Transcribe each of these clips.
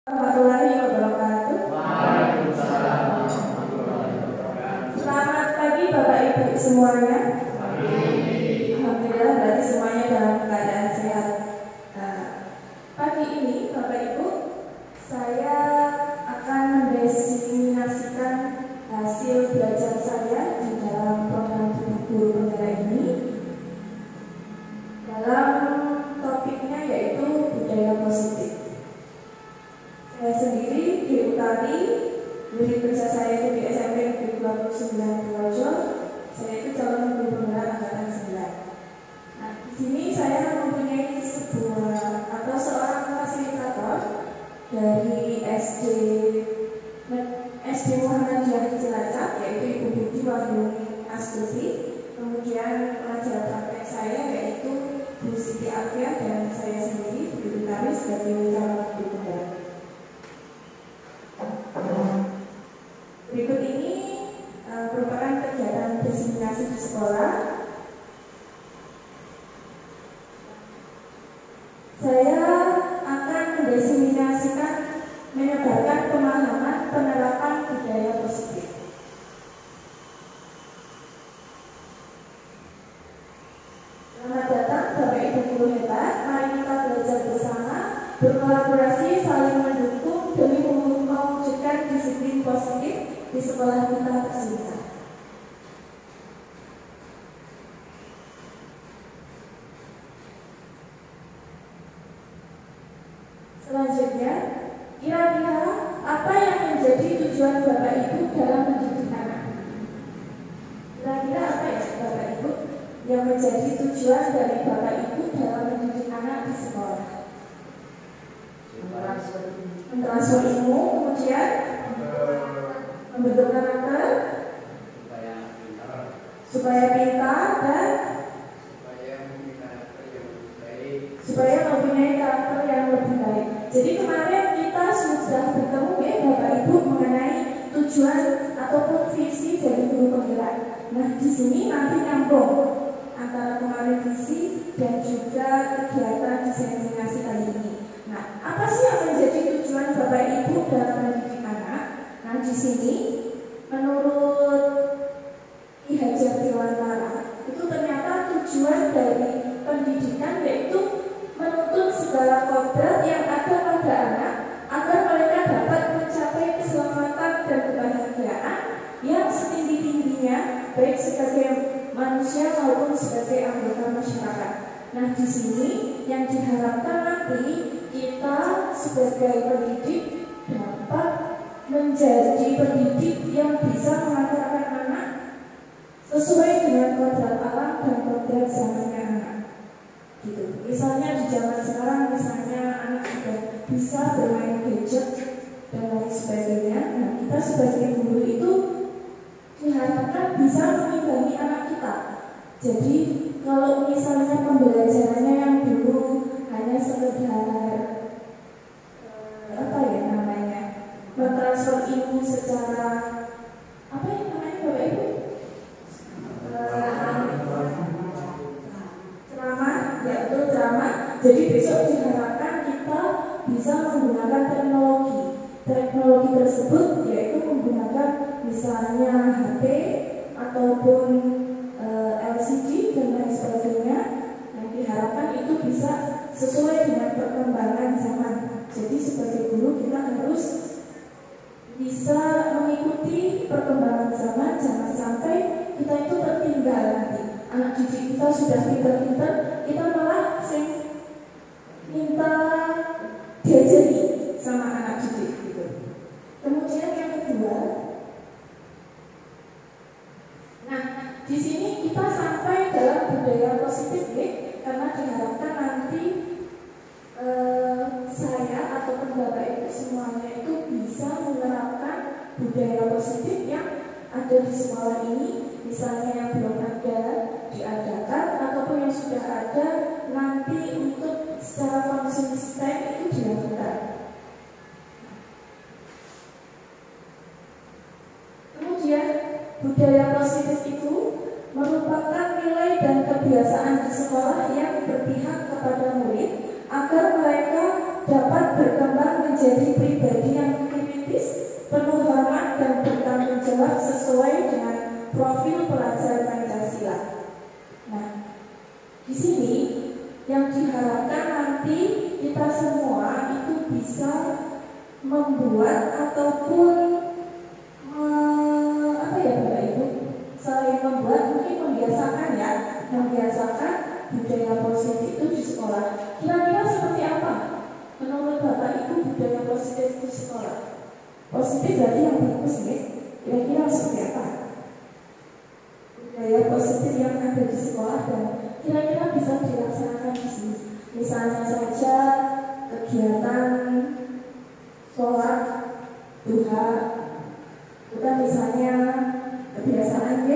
Warahmatullahi wabarakatuh. Waalaikumsalam warahmatullahi wabarakatuh. Selamat pagi Bapak Ibu semuanya. Alhamdulillah berarti semuanya dalam keadaan sehat. Pagi ini Bapak Ibu, saya akan mendiseminasikan hasil belajar saya di dalam program Guru Penggerak ini dalam topiknya yaitu budaya positif. Saya sendiri di Utari, unit kerja saya itu di SMP Negeri 29 Purworejo. Saya itu calon guru penggerak angkatan 9. Nah, di sini saya mempunyai sebuah atau seorang fasilitator dari SD Muhammadiyah Cilacap, yaitu Ibu Budi Wahyuni Astuti. Kemudian pelajar praktek saya yaitu Bu Siti Alfiah dan saya sendiri di Utari sebagai calon guru penggerak. Berikut ini merupakan kegiatan diseminasi di sekolah. Saya akan mendiseminasikan, menyebarkan pemahaman penerapan budaya positif. Selamat datang Bapak Ibu guru hebat. Mari kita belajar bersama, berkolaborasi, saling mendukung demi mewujudkan disiplin positif di sekolah kita tercinta. Selanjutnya, kira-kira apa yang menjadi tujuan Bapak Ibu dalam mendidik anak? Kira-kira apa ya Bapak Ibu yang menjadi tujuan dari Bapak Ibu dalam mendidik anak di sekolah? Mentransfer ilmu, kemudian membentuk karakter supaya pintar dan supaya mempunyai karakter yang lebih baik. Jadi kemarin kita sudah bertemu ya Bapak Ibu mengenai tujuan ataupun visi dari guru penggerak. Nah, di sini nanti nyambung antara kemarin visi dan juga kegiatan diseminasi kali ini. Nah, apa sih yang menjadi tujuan Bapak Ibu dalam mendidik anak? Nah, di sini menurut Ki Hajar Dewantara itu ternyata tujuan dari pendidikan yaitu menuntut segala kodrat yang ada pada anak agar mereka dapat mencapai keselamatan dan kebahagiaan yang setinggi-tingginya baik sebagai manusia maupun sebagai anggota masyarakat. Nah, di sini yang diharapkan nanti kita sebagai pendidik dapat menjadi pendidik yang bisa mengajarkan anak sesuai dengan kodrat alam dan kodrat zamannya anak. Gitu. Misalnya di zaman sekarang, misalnya anak sudah bisa bermain gadget dan lain sebagainya. Nah, kita sebagai guru itu diharapkan bisa mengimbangi anak kita. Jadi kalau misalnya pembelajarannya yang dulu hanya sekedar mentransfer ilmu secara apa yang namanya Bapak Ibu? Ceramah, ya betul ceramah. Jadi besok diharapkan kita bisa menggunakan teknologi tersebut, yaitu menggunakan misalnya HP ataupun LCD dan lain sebagainya. Yang diharapkan itu bisa sesuai dengan perkembangan zaman. Jadi sebagai guru kita harus bisa mengikuti perkembangan zaman, jangan sampai kita itu tertinggal nanti. Anak didik kita sudah pintar-pintar, kita malah minta diajari sama anak didik gitu. Kemudian yang kedua, nah di sini kita sampai dalam budaya positif ya, karena diharapkan nanti saya ataupun Bapak Ibu semuanya itu bisa menerapkan budaya positif yang ada di sekolah ini, misalnya yang belum ada diadakan ataupun yang sudah ada nanti untuk secara konsisten itu dilakukan. Kemudian budaya positif itu merupakan nilai dan kebiasaan di sekolah yang berpihak kepada murid agar mereka dapat berkembang menjadi menjadi pribadi yang kritis, penuh hormat dan bertanggung jawab sesuai dengan profil pelajar Pancasila. Nah, di sini yang diharapkan nanti kita semua itu bisa membuat ataupun apa ya Bapak Ibu, selain membuat mungkin membiasakan budaya positif itu di sekolah. Kira-kira seperti apa menurut Bapak Ibu budaya positif di sekolah? Positif berarti yang bagus nih. Kira-kira seperti apa budaya positif yang ada di sekolah dan kira-kira bisa dilaksanakan di sini? Misalnya saja kegiatan sholat duha, bukan misalnya kebiasaan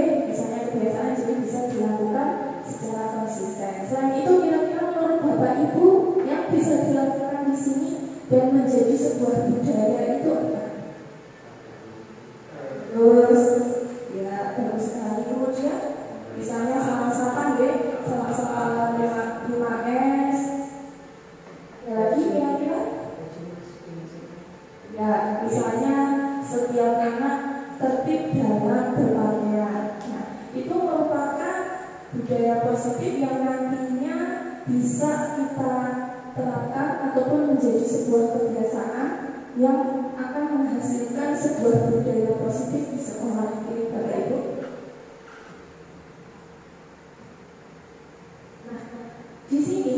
jadi bisa dilakukan secara konsisten. Selain itu, kira-kira menurut Bapak Ibu yang bisa dilakukan di sini dan menjadi sebuah budaya itu apa? Terus ya bagus sekali. Kemudian misalnya sama-sama 5S. Ya lagi kira-kira ya misalnya setiap anak tertib dalam berpakaian. Nah, itu merupakan budaya positif yang nantinya bisa kita terapkan ataupun menjadi sebuah kebiasaan yang akan menghasilkan sebuah budaya positif di sekolah ini, Bapak Ibu. Nah, di sini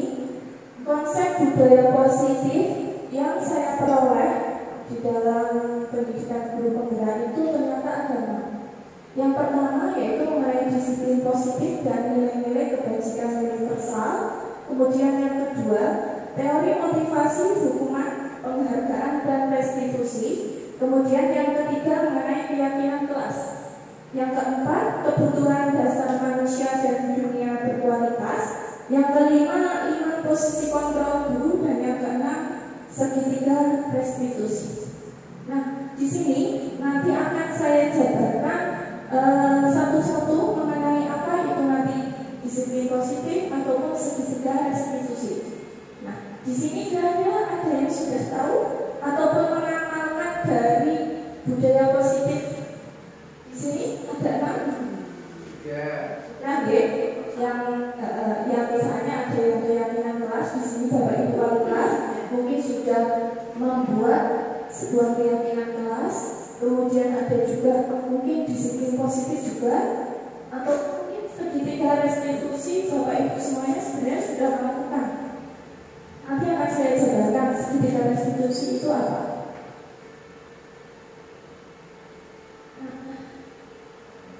konsep budaya positif yang saya peroleh di dalam pendidikan guru penggerak itu ternyata ada 6. Yang pertama yaitu mengenai disiplin positif dan nilai-nilai kebajikan universal. Kemudian yang kedua, teori motivasi, hukuman, penghargaan dan restitusi. Kemudian yang ketiga mengenai keyakinan kelas. Yang keempat, kebutuhan dasar manusia dan dunia berkualitas. Yang kelima, 5 posisi kontrol guru, dan yang keenam, segitiga restitusi. Nah, di sini nanti akan saya jabarkan satu-satu mengenai apa itu nanti disiplin positif ataupun segitiga restitusi. Nah, di sini kira-kira ada yang sudah tahu ataupun mengamalkan dari budaya positif? Di sini ada apa? Ya. Yang misalnya ada yang keyakinan kelas. Di sini Bapak Ibu kelas mungkin sudah membuat sebuah keyakinan kelas. Kemudian ada juga mungkin disiplin positif juga, atau mungkin segitiga restitusi. Bapak Ibu semuanya sebenarnya sudah melakukan. Nanti akan saya jelaskan segitiga restitusi itu apa.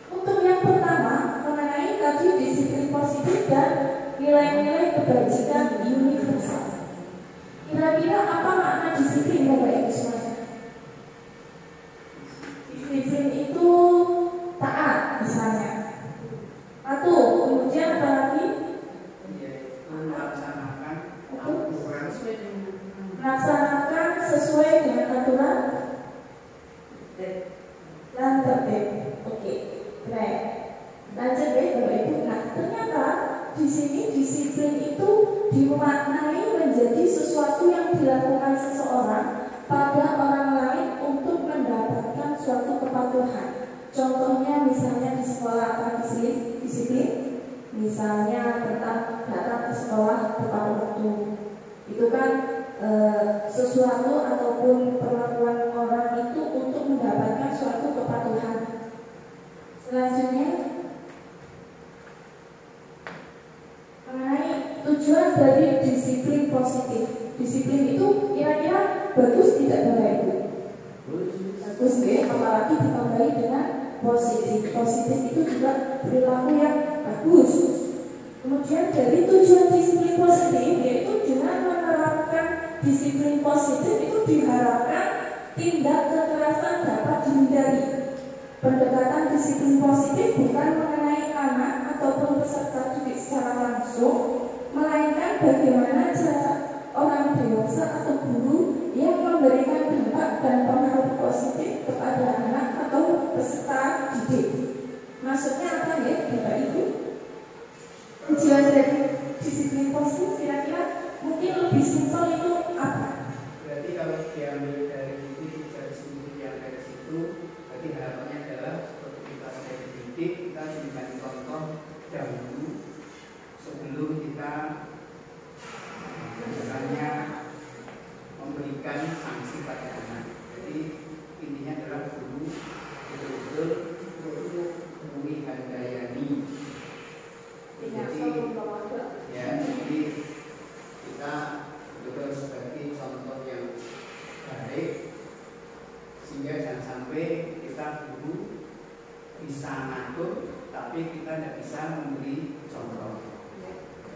Untuk yang pertama mengenai tadi disiplin positif dan nilai-nilai kebajikan universal. Kira-kira apa makna disiplin Bapak Ibu semuanya? Disiplin itu taat misalnya. Kemudian apa lagi? Melaksanakan sesuai dengan aturan dan tertib. Oke, baik. Lanjut ya Bapak Ibu. Nah, ternyata di sini disiplin itu dimaknai menjadi sesuatu yang dilakukan seseorang pada orang lain untuk mendapatkan suatu kepatuhan. Contohnya misalnya di sekolah apa disiplin? Misalnya tentang datang ke sekolah tepat waktu. Itu kan sesuatu ataupun perlakuan orang itu untuk mendapatkan suatu kepatuhan. Selanjutnya mengenai tujuan dari disiplin positif. Disiplin itu kira-kira bagus tidak Bapak Ibu? Bagus deh, apalagi ditambahi dengan positif. Positif itu juga perilaku yang bagus. Kemudian dari tujuan disiplin positif yaitu dengan menerapkan disiplin positif itu diharapkan tindak kekerasan dapat dihindari. Pendekatan disiplin positif bukan mengenai anak ataupun peserta didik secara langsung, melainkan bagaimana cara orang dewasa atau guru yang memberikan dampak dan pengaruh positif kepada anak atau peserta didik. Maksudnya apa ya Bapak Ibu? Tujuan dari disiplin positif kira-kira mungkin lebih simpel itu apa? Berarti kalau yang baik, sehingga jangan sampai kita guru bisa ngatur tapi kita tidak bisa memberi contoh.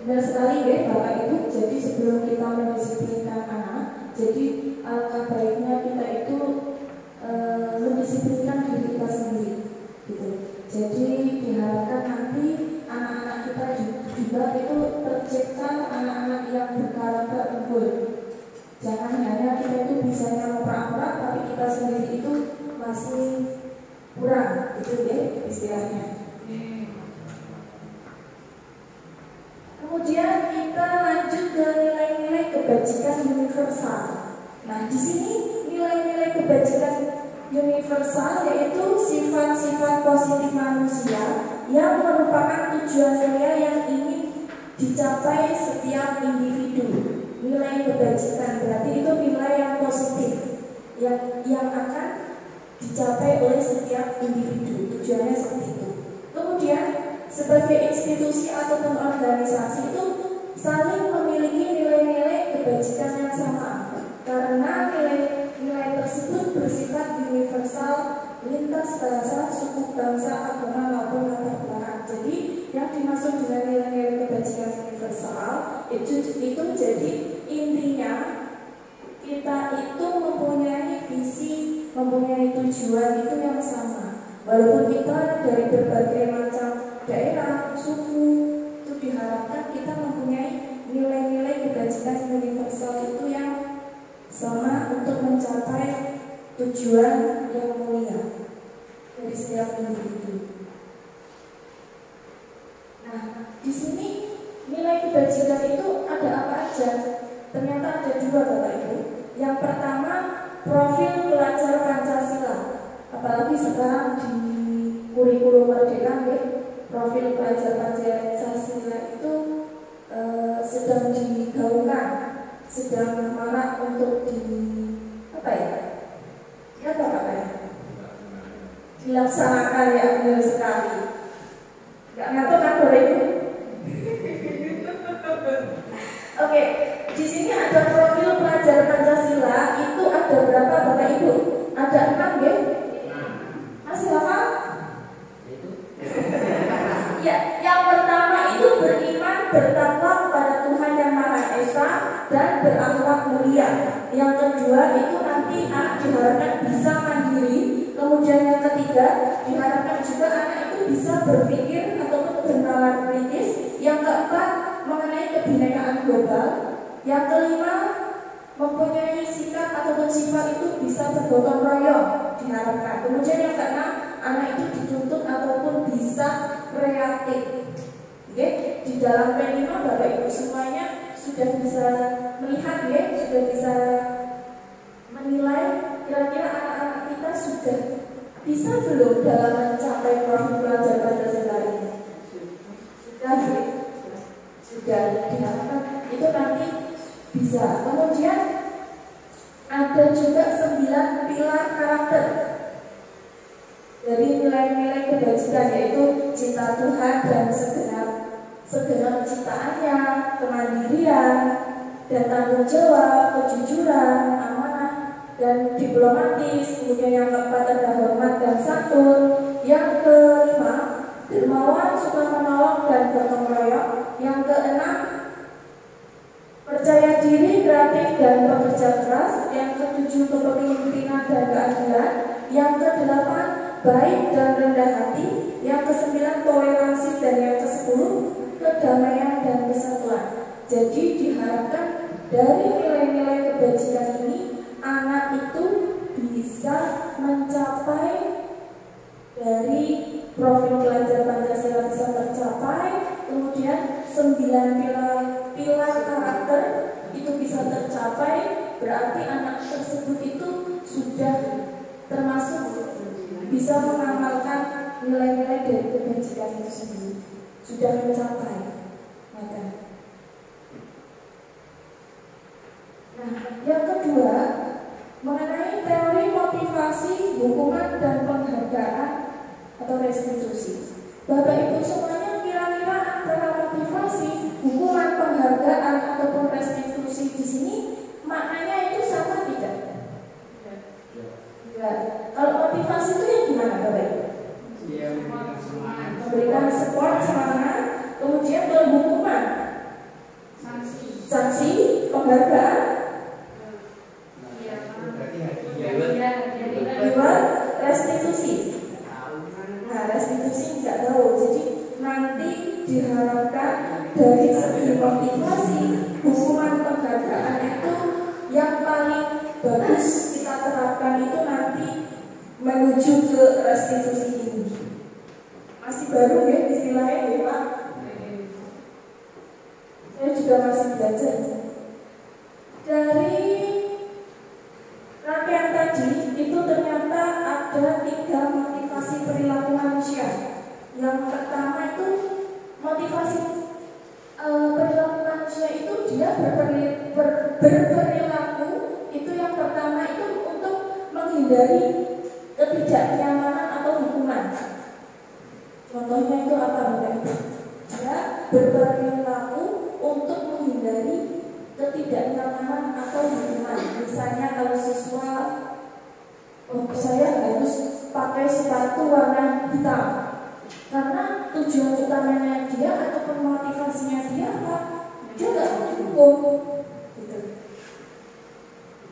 Benar sekali ya Bapak Ibu. Jadi sebelum kita mendisiplinkan anak, jadi alangkah baiknya kita itu mendisiplinkan diri kita sendiri, gitu. Jadi diharapkan nanti anak-anak kita juga itu tercipta anak-anak yang berkarakter unggul. Jangan hanya kita itu bisanya memprak-prak tapi kita sendiri itu masih kurang, itu ya istilahnya. Kemudian kita lanjut ke nilai-nilai kebajikan universal. Nah, di sini nilai-nilai kebajikan universal yaitu sifat-sifat positif manusia yang merupakan tujuan mulia yang ingin dicapai setiap individu. Nilai kebajikan berarti itu nilai yang positif yang akan dicapai oleh setiap individu. Tujuannya seperti itu. Kemudian sebagai institusi ataupun organisasi itu saling memiliki nilai-nilai kebajikan yang sama karena nilai-nilai tersebut bersifat universal lintas bahasa, suku, bangsa, agama maupun latar belakang. Jadi yang dimaksud dengan nilai-nilai kebajikan universal itu jadi intinya kita itu mempunyai visi, mempunyai tujuan itu yang sama. Walaupun kita dari berbagai macam daerah, suku, itu diharapkan kita mempunyai nilai-nilai kebajikan universal itu yang sama untuk mencapai tujuan yang mulia dari setiap individu. Nah, di sini nilai kebajikan itu ada apa aja? Ternyata ada dua Bapak Ibu. Yang pertama, profil pelajar Pancasila. Apalagi sekarang di kurikulum Merdeka ya, profil pelajar Pancasila itu sedang digaungkan, sedang marak untuk dilaksanakan ya, benar sekali. Gak ngantuk kan Bapak Ibu? Oke, di sini ada profil pelajar Pancasila itu ada berapa Bapak Ibu? Ada 6 ya? Masih hafal? Ya, yang pertama itu beriman bertakwa kepada Tuhan Yang Maha Esa dan berakhlak mulia. Yang kedua itu nanti anak diharapkan bisa mandiri. Kemudian yang ketiga diharapkan juga anak itu bisa berpikir ataupun bernalar kritis. Yang keempat mengenai kebinekaan global. Yang kelima mempunyai sikap ataupun sifat itu bisa bergotong royong diharapkan. Kemudian yang keenam anak itu dituntut ataupun bisa kreatif. Oke, di dalam P5 Bapak Ibu semuanya sudah bisa melihat ya, sudah bisa menilai kira-kira anak-anak kita sudah bisa belum dalam mencapai profil pelajar Pancasila ini. Sudah diharapkan itu nanti bisa. Kemudian ada juga 9 pilar karakter dari nilai-nilai kebajikan, yaitu cinta Tuhan dan segenap ciptaannya, kemandirian dan tanggung jawab, kejujuran, amanah dan diplomatis. Kemudian yang keempat ada hormat dan santun. Yang kelima dermawan, suka menolong dan gotong royong. Yang keenam percaya diri, kreatif dan bekerja keras. Yang ketujuh kepemimpinan dan keadilan. Yang kedelapan baik dan rendah hati. Yang kesembilan toleransi dan yang kesepuluh kedamaian dan kesatuan. Jadi diharapkan dari nilai-nilai kebajikan ini anak itu bisa mencapai dari profil pelajar Pancasila bisa tercapai, kemudian 9 pilar karakter itu bisa tercapai, berarti anak tersebut itu sudah termasuk bisa mengamalkan nilai-nilai dari kebajikan itu sendiri, sudah mencapai. Nah, yang kedua mengenai teori motivasi, hukuman dan penghargaan atau restitusi. Bapak Ibu semuanya kira-kira antara motivasi, hukuman, penghargaan ataupun restitusi di sini maknanya itu sama tidak? Motivasi itu yang gimana Bapak Ibu? Dia memberikan semangat. Memberikan support, semangat. Kemudian kalau hukuman, sanksi, penghargaan, reward, restitusi. Nah, restitusi nggak tahu. Jadi nanti diharapkan dari segi motivasi, hukuman, penghargaan itu yang paling bagus kita terapkan itu nanti menuju ke restitusi ini. Masih baru ya istilahnya ya Pak. Saya juga masih belajar. Dari rangkaian tadi itu ternyata ada 3 motivasi perilaku manusia. Yang pertama itu motivasi perilaku manusia itu dia berperilaku itu yang pertama itu untuk menghindari ketidaknyamanan atau hukuman. Contohnya itu apa Bapak Ibu? Dia berperilaku untuk menghindari ketidaknyamanan atau hukuman. Misalnya kalau siswa saya harus pakai sepatu warna hitam karena tujuan utamanya dia ataupun motivasinya dia apa? Dia nggak mau dihukum. Gitu.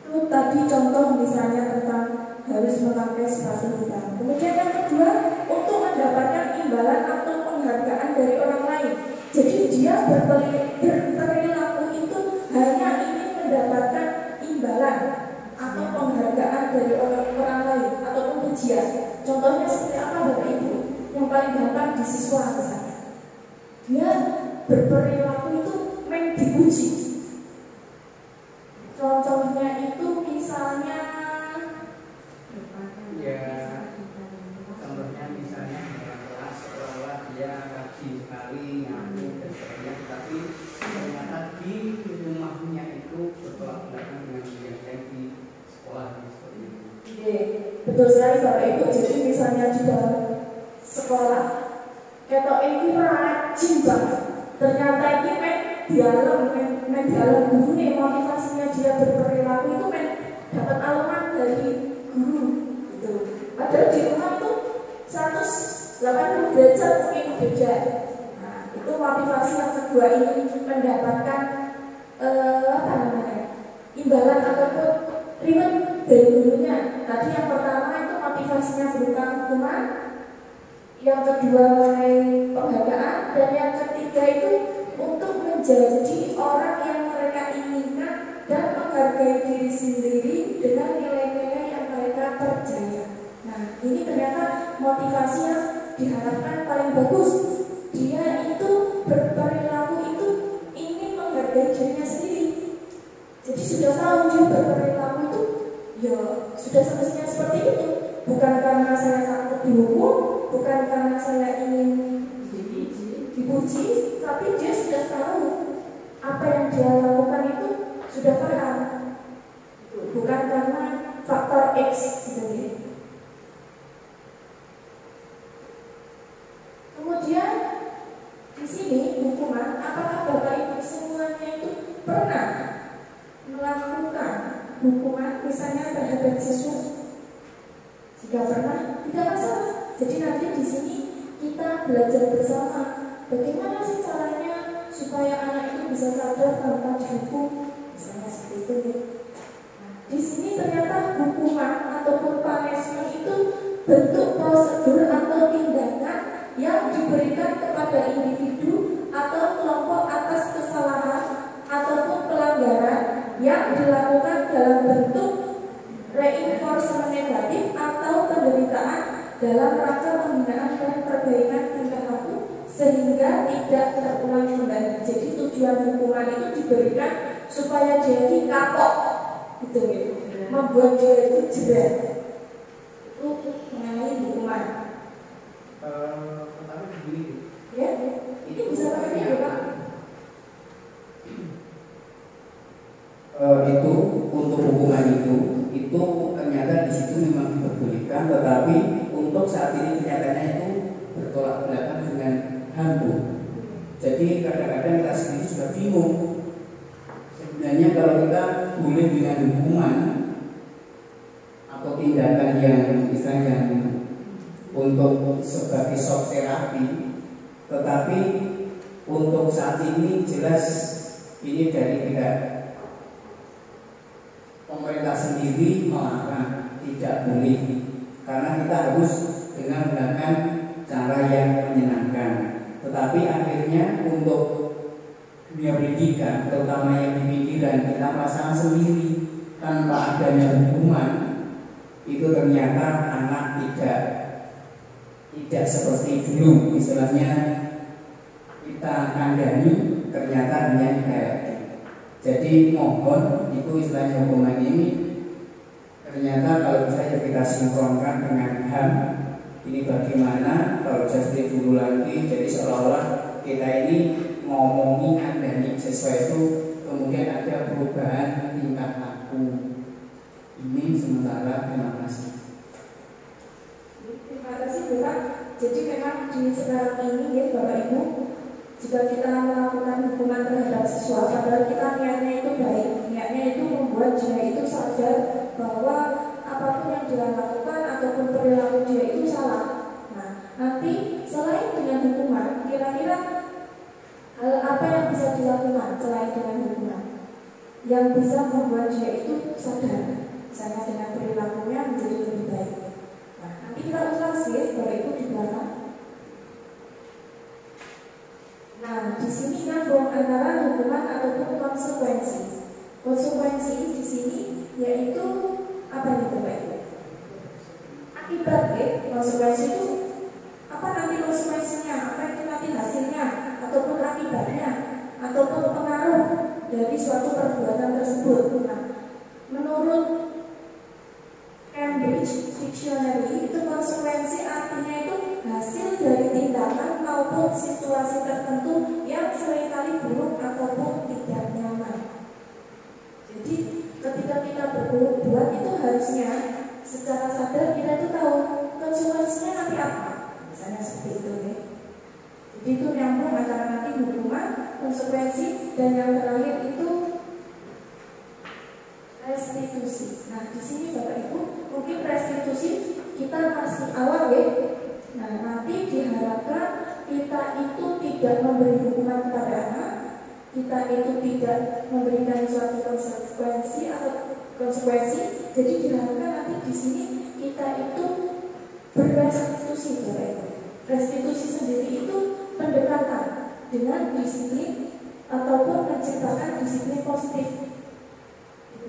Itu tadi contoh misalnya tentang harus memakai sepatu hitam. Kemudian yang kedua untuk mendapatkan imbalan atau penghargaan dari orang lain. Jadi dia berperilaku itu hanya ingin mendapatkan imbalan atau penghargaan dari orang lain ataupun pujian. Contohnya seperti apa Bapak Ibu? Yang paling gampang di siswa misalnya. Dia berperilaku itu main dipuji. Contohnya itu misalnya contohnya misalnya dalam kelas seolah dia rajin sekali nyampur dan sebagainya, tapi ternyata di rumahnya itu bertolak belakang dengan yang di sekolah seperti itu. Betul sekali Bapak Ibu. Jadi misalnya di dalam sekolah ketok ini rajin banget, ternyata ini main dalam guru nih, motivasinya dia berperilaku itu main dapat alamat dari guru gitu. Padahal di rumah itu 180 derajat mungkin beda. Nah, itu motivasi yang kedua ini mendapatkan imbalan ataupun reward dari gurunya. Tadi yang pertama itu motivasinya berupa hukuman, yang kedua mengenai penghargaan, dan yang ketiga itu untuk menjadi orang yang mereka inginkan dan menghargai diri sendiri dengan nilai-nilai yang mereka percaya. Nah, ini ternyata motivasi yang diharapkan paling bagus. Dia itu berperilaku itu ingin menghargai dirinya sendiri. Jadi sudah tahu dia berperilaku itu, ya sudah semestinya seperti itu. Bukan karena saya takut dihukum, bukan karena saya ingin dipuji, tapi dia sudah tahu apa yang dia lakukan itu sudah paham. Bukan karena faktor X gitu. Kemudian di sini hukuman, apakah Bapak Ibu semuanya itu pernah melakukan hukuman misalnya terhadap siswa? Jika pernah, tidak masalah. Jadi nanti di sini kita belajar bersama bagaimana sih caranya supaya anak itu bisa sadar tanpa dihukum, misalnya seperti itu. Nah, di sini ternyata hukuman ataupun punishment itu bentuk prosedur atau tindakan yang diberikan kepada individu atau kelompok atas kesalahan ataupun pelanggaran yang dilakukan dalam bentuk reinforcement negatif atau penderitaan dalam rangka pembinaan dan perbaikan tingkah laku sehingga tidak terulang kembali. Jadi tujuan hukuman itu diberikan supaya dia kapok, gitu ya, membuat dia itu jerat. Itu mengenai hukuman. Pertama begini, ya, ini bisa pakai video Pak. Itu untuk hukuman itu ternyata di situ memang diperbolehkan, tetapi untuk saat ini kelihatannya itu bertolak belakang dengan handuk. Jadi kadang-kadang kita sendiri sudah bingung. Sebenarnya kalau kita boleh dengan hukuman atau tindakan yang misalnya untuk sebagai shock terapi, tetapi untuk saat ini jelas ini dari pihak pemerintah sendiri melarang, tidak boleh, karena kita harus dengan menggunakan cara yang menyenangkan. Tetapi akhirnya untuk dunia pendidikan, terutama yang di pinggiran, kita merasakan sendiri tanpa adanya hukuman itu ternyata anak tidak seperti dulu, istilahnya kita kandani ternyata hanya dihayati. Jadi mohon itu istilahnya hukuman ini ternyata kalau bisa kita sinkronkan dengan HAM. Ini bagaimana kalau jadi dulu lagi, jadi seolah-olah kita ini ngomongi kandani sesuai itu, kemudian ada perubahan tingkah laku. Ini sementara, terima kasih. Terima kasih Bapak. Jadi memang di sekarang ini ya Bapak Ibu, jika kita melakukan hukuman terhadap siswa, padahal kita niatnya itu baik, niatnya itu membuat dia itu sadar bahwa apapun yang dia lakukan ataupun perilaku dia itu salah. Nah, nanti selain dengan hukuman, kira-kira hal apa yang bisa dilakukan selain dengan hukuman yang bisa membuat dia itu sadar, misalnya dengan perilakunya menjadi lebih baik. Nah, nanti kita ulas ya, Bapak Ibu di belakang. Nah, di sini nyambung antara hukuman ataupun konsekuensi. Konsekuensi di sini yaitu apa nih Bapak Ibu? Akibat ya, konsekuensi itu apa nanti konsekuensinya, apa itu nanti hasilnya, ataupun akibatnya, ataupun pengaruh dari suatu perbuatan tersebut. Nah, menurut Cambridge Dictionary itu konsekuensi artinya itu hasil dari tindakan maupun situasi tertentu yang seringkali buruk ataupun tidak nyaman. Jadi ketika kita berbuat itu harusnya secara sadar kita itu tahu konsekuensinya nanti apa. Misalnya seperti itu ya. Jadi itu nyambung antara nanti hukuman, konsekuensi, dan yang terakhir itu restitusi. Nah, di sini Bapak Ibu, mungkin restitusi kita masih awal ya. Nah, nanti diharapkan kita itu tidak memberi hukuman kepada anak, kita itu tidak memberikan suatu konsekuensi atau konsekuensi. Jadi diharapkan nanti di sini kita itu berrestitusi, Bapak Ibu. Restitusi sendiri itu pendekatan dengan disiplin ataupun menciptakan disiplin positif.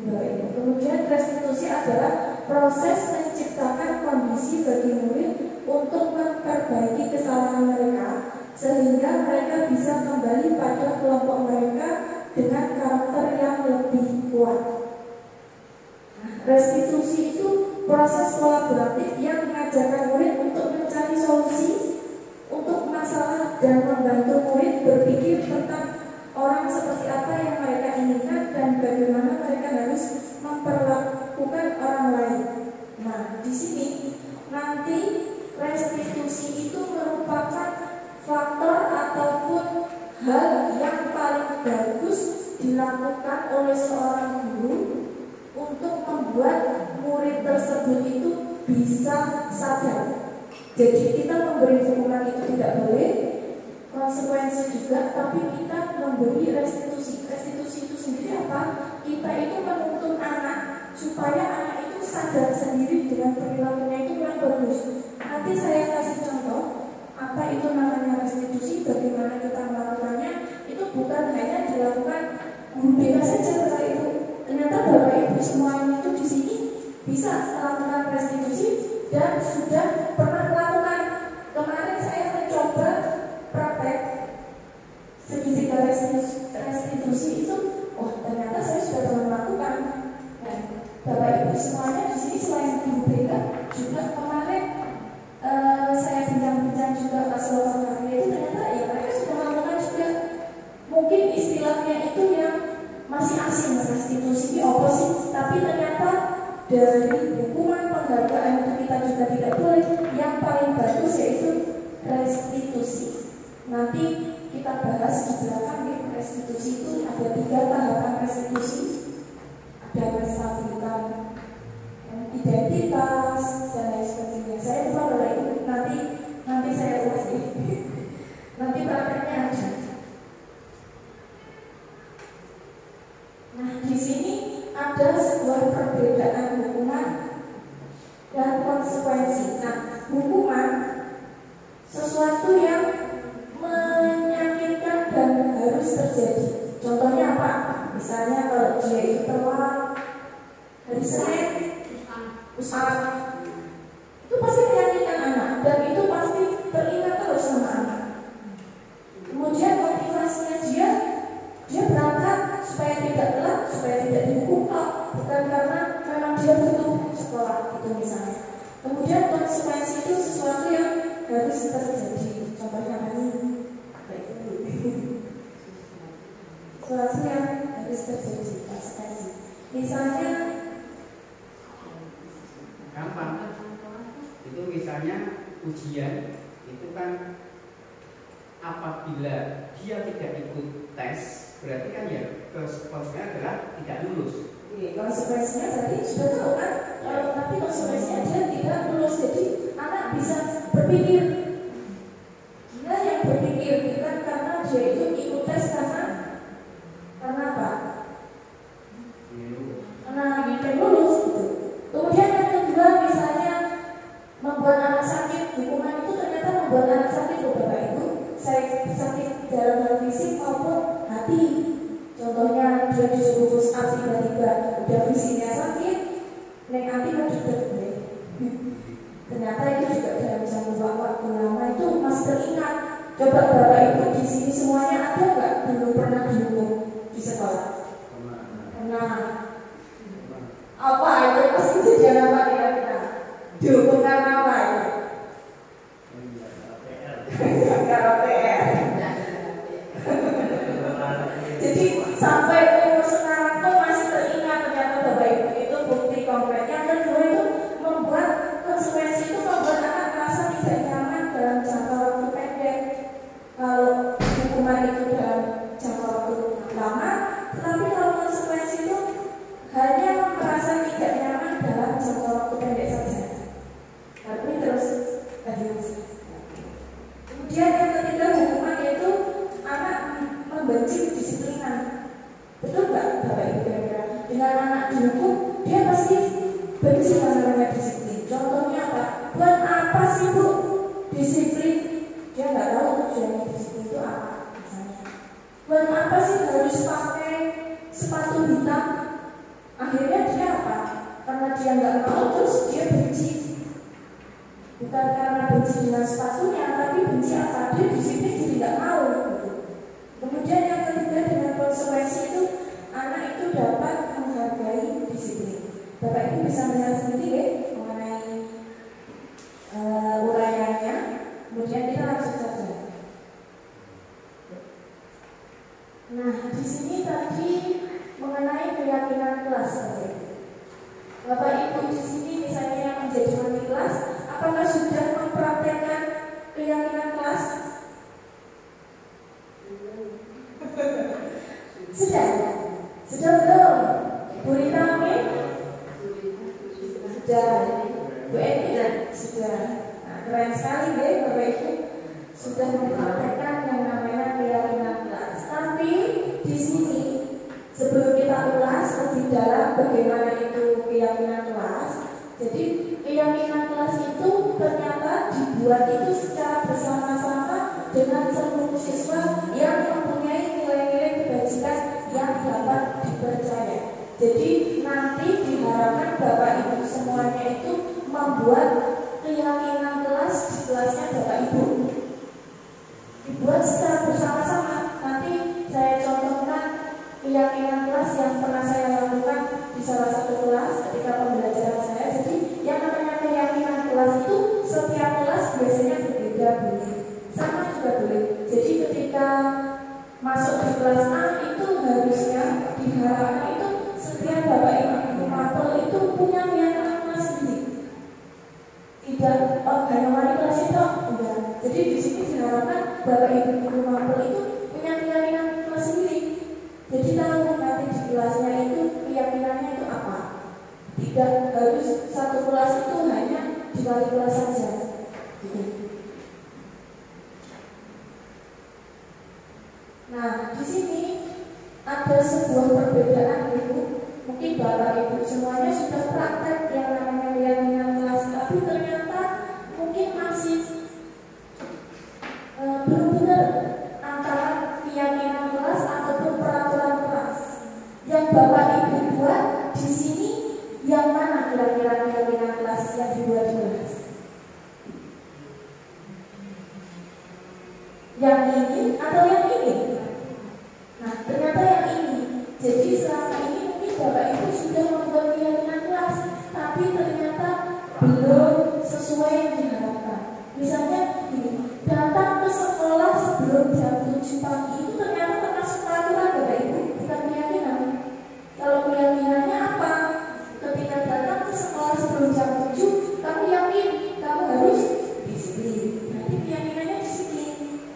Kemudian restitusi adalah proses menciptakan kondisi bagi murid untuk memperbaiki kesalahan mereka sehingga mereka bisa kembali pada kelompok mereka dengan karakter yang lebih kuat. Nah, restitusi itu proses kolaboratif yang mengajarkan murid untuk mencari solusi untuk masalah dan membantu murid berpikir tentang orang seperti apa yang mereka inginkan dan bagaimana mereka harus memperlakukan orang lain. Nah, di sini nanti restitusi itu merupakan faktor ataupun hal yang paling bagus dilakukan oleh seorang guru untuk membuat murid tersebut itu bisa sadar. Jadi kita memberi hukuman itu tidak boleh, konsekuensi juga, tapi kita memberi restitusi. Restitusi itu sendiri apa? Kita itu menuntun anak supaya anak itu sadar sendiri dengan perilakunya itu yang bagus. Nanti saya kasih contoh apa itu namanya restitusi, bagaimana kita melakukannya. Itu bukan hanya dilakukan guru BK saja, Bapak Ibu. Ternyata Bapak Ibu semuanya itu di sini bisa melakukan restitusi dan sudah pernah melakukan. Kemarin saya mencoba praktek segitiga restitusi itu, ternyata saya sudah pernah melakukan. Dan Bapak Ibu semuanya di sini selain guru BK juga kemarin saya bincang-bincang juga pas lowongan karya itu ternyata ya mereka sudah melakukan juga. Mungkin istilahnya itu yang masih asing restitusi ini apa sih? Tapi ternyata dari hukuman penghargaan itu kita juga tidak boleh. Yang paling bagus yaitu restitusi. Nanti kita bahas di belakang ya, restitusi itu ada 3 tahapan restitusi. Ada penstabilan identitas dan lain sebagainya. Saya lupa kalau itu nanti saya ulas nanti prakteknya ada. Nah, di sini ada sebuah perbedaan hukuman dan konsekuensi. Nah, hukuman sesuatu yang menyakitkan dan harus terjadi. Contohnya apa? Misalnya kalau dia itu telat hari Senin, itu pasti menyakitkan anak dan itu pasti teringat terus sama anak. Kemudian motivasinya dia berangkat supaya tidak telat, supaya tidak dihukum, bukan karena memang dia butuh sekolah itu misalnya. Kemudian konsekuensi itu sesuatu yang harus terjadi. Contohnya tadi sesuatu yang harus terjadi konsekuensi. Misalnya gampang. Itu misalnya ujian itu kan apabila dia tidak ikut tes berarti kan ya konsekuensinya adalah tidak lulus. Konsekuensinya tadi sudah tahu kan? Kalau nanti konsekuensinya dia tidak lulus, jadi anak bisa berpikir. Dia yang berpikir bukan karena dia itu ikut tes karena apa? Karena ingin lulus gitu. Kemudian yang kedua misalnya membuat anak sakit, hukuman itu ternyata membuat anak sakit loh Bapak Ibu. Saya sakit dalam hal fisik maupun hati. Contohnya dia disuruh push up tiba-tiba udah fisiknya sakit, naik hati kan juga ternyata itu juga dalam jangka waktu lama itu masih teringat. Coba Bapak Ibu di sini semuanya ada nggak dulu pernah dihukum di sekolah? Pernah. Apa itu pasti kejadian apa kira-kira? Dihukum karena apa ya? Karena PR. Jadi sampai umur sekarang tuh masih teringat ternyata Bapak Ibu itu bukti konkret. Yang kedua itu membuat konsekuensi itu membuat anak merasa tidak nyaman dalam jangka waktu pendek. Kalau hukuman itu dalam jangka waktu lama, tetapi kalau konsekuensi itu hanya merasa tidak nyaman dalam jangka waktu pendek saja. Tapi terus kemudian yang ketiga hukuman yaitu anak membenci kedisiplinan. Betul nggak Bapak Ibu kira-kira? Dengan anak dihukum dia pasti benci namanya disiplin. Contohnya apa? Buat apa sih Bu disiplin? Dia nggak tahu tujuannya disiplin itu apa misalnya. Buat apa sih harus pakai sepatu hitam? Akhirnya dia apa? Karena dia nggak mau terus dia benci. Bukan karena benci dengan sepatunya, tapi benci apa? Dia disiplin jadi nggak mau. Kemudian yang ketiga dengan konsekuensi itu anak itu dapat menghargai disiplin. Bapak Ibu bisa melihat sendiri ya mengenai uraiannya. Kemudian kita langsung saja. Nah di sini tadi mengenai keyakinan kelas. Bapak Ibu di sini misalnya yang menjadi wali kelas, apakah sudah mempraktekkan keyakinan kelas? Sudah belum? Bu Rita Amin? Sudah. Bu Eni? Sudah. Nah, keren sekali deh Bapak Ibu sudah mempraktekkan yang namanya keyakinan kelas. Tapi di sini sebelum kita ulas lebih dalam bagaimana itu keyakinan kelas, jadi keyakinan kelas itu ternyata dibuat itu secara bersama-sama dengan seluruh siswa yang mempunyai nilai-nilai kebajikan yang dapat dipercaya. Jadi nanti diharapkan Bapak Ibu semuanya itu membuat keyakinan kelas di kelasnya Bapak Ibu. Dibuat secara bersama-sama. Nanti saya contohkan keyakinan kelas yang pernah saya lakukan di salah satu kelas ketika pembelajaran saya. Jadi yang namanya keyakinan kelas itu setiap kelas biasanya berbeda bunyi. Sama juga boleh. Jadi ketika masuk di kelas A itu harusnya diharapkan itu setiap Bapak Ibu mapel itu punya keyakinan kelas sendiri. Tidak hanya wali kelas itu enggak. Jadi di sini diharapkan Bapak Ibu mapel itu punya keyakinan kelas sendiri. Jadi tahu nanti di kelasnya itu keyakinannya itu apa. Tidak harus di wali kelas saja. Nah, di sini ada sebuah perbedaan Ibu. Mungkin Bapak Ibu semuanya sudah praktek yang namanya keyakinan kelas, tapi ternyata mungkin masih belum benar antara keyakinan kelas ataupun peraturan kelas. Yang Bapak Ibu buat di sini yang mana kira-kira keyakinan kelas yang dibuat di kelas? Yang ini atau yang ini? Nah, ternyata yang ini. Jadi selama ini mungkin Bapak Ibu sudah membuat keyakinan kelas, tapi ternyata belum sesuai yang diharapkan. Misalnya ini, datang ke sekolah sebelum jam 7 pagi itu ternyata termasuk peraturan Bapak Ibu, bukan keyakinan. Kalau keyakinannya apa? Ketika datang ke sekolah sebelum jam 7, kamu yakin kamu harus disiplin. Nanti keyakinannya disiplin,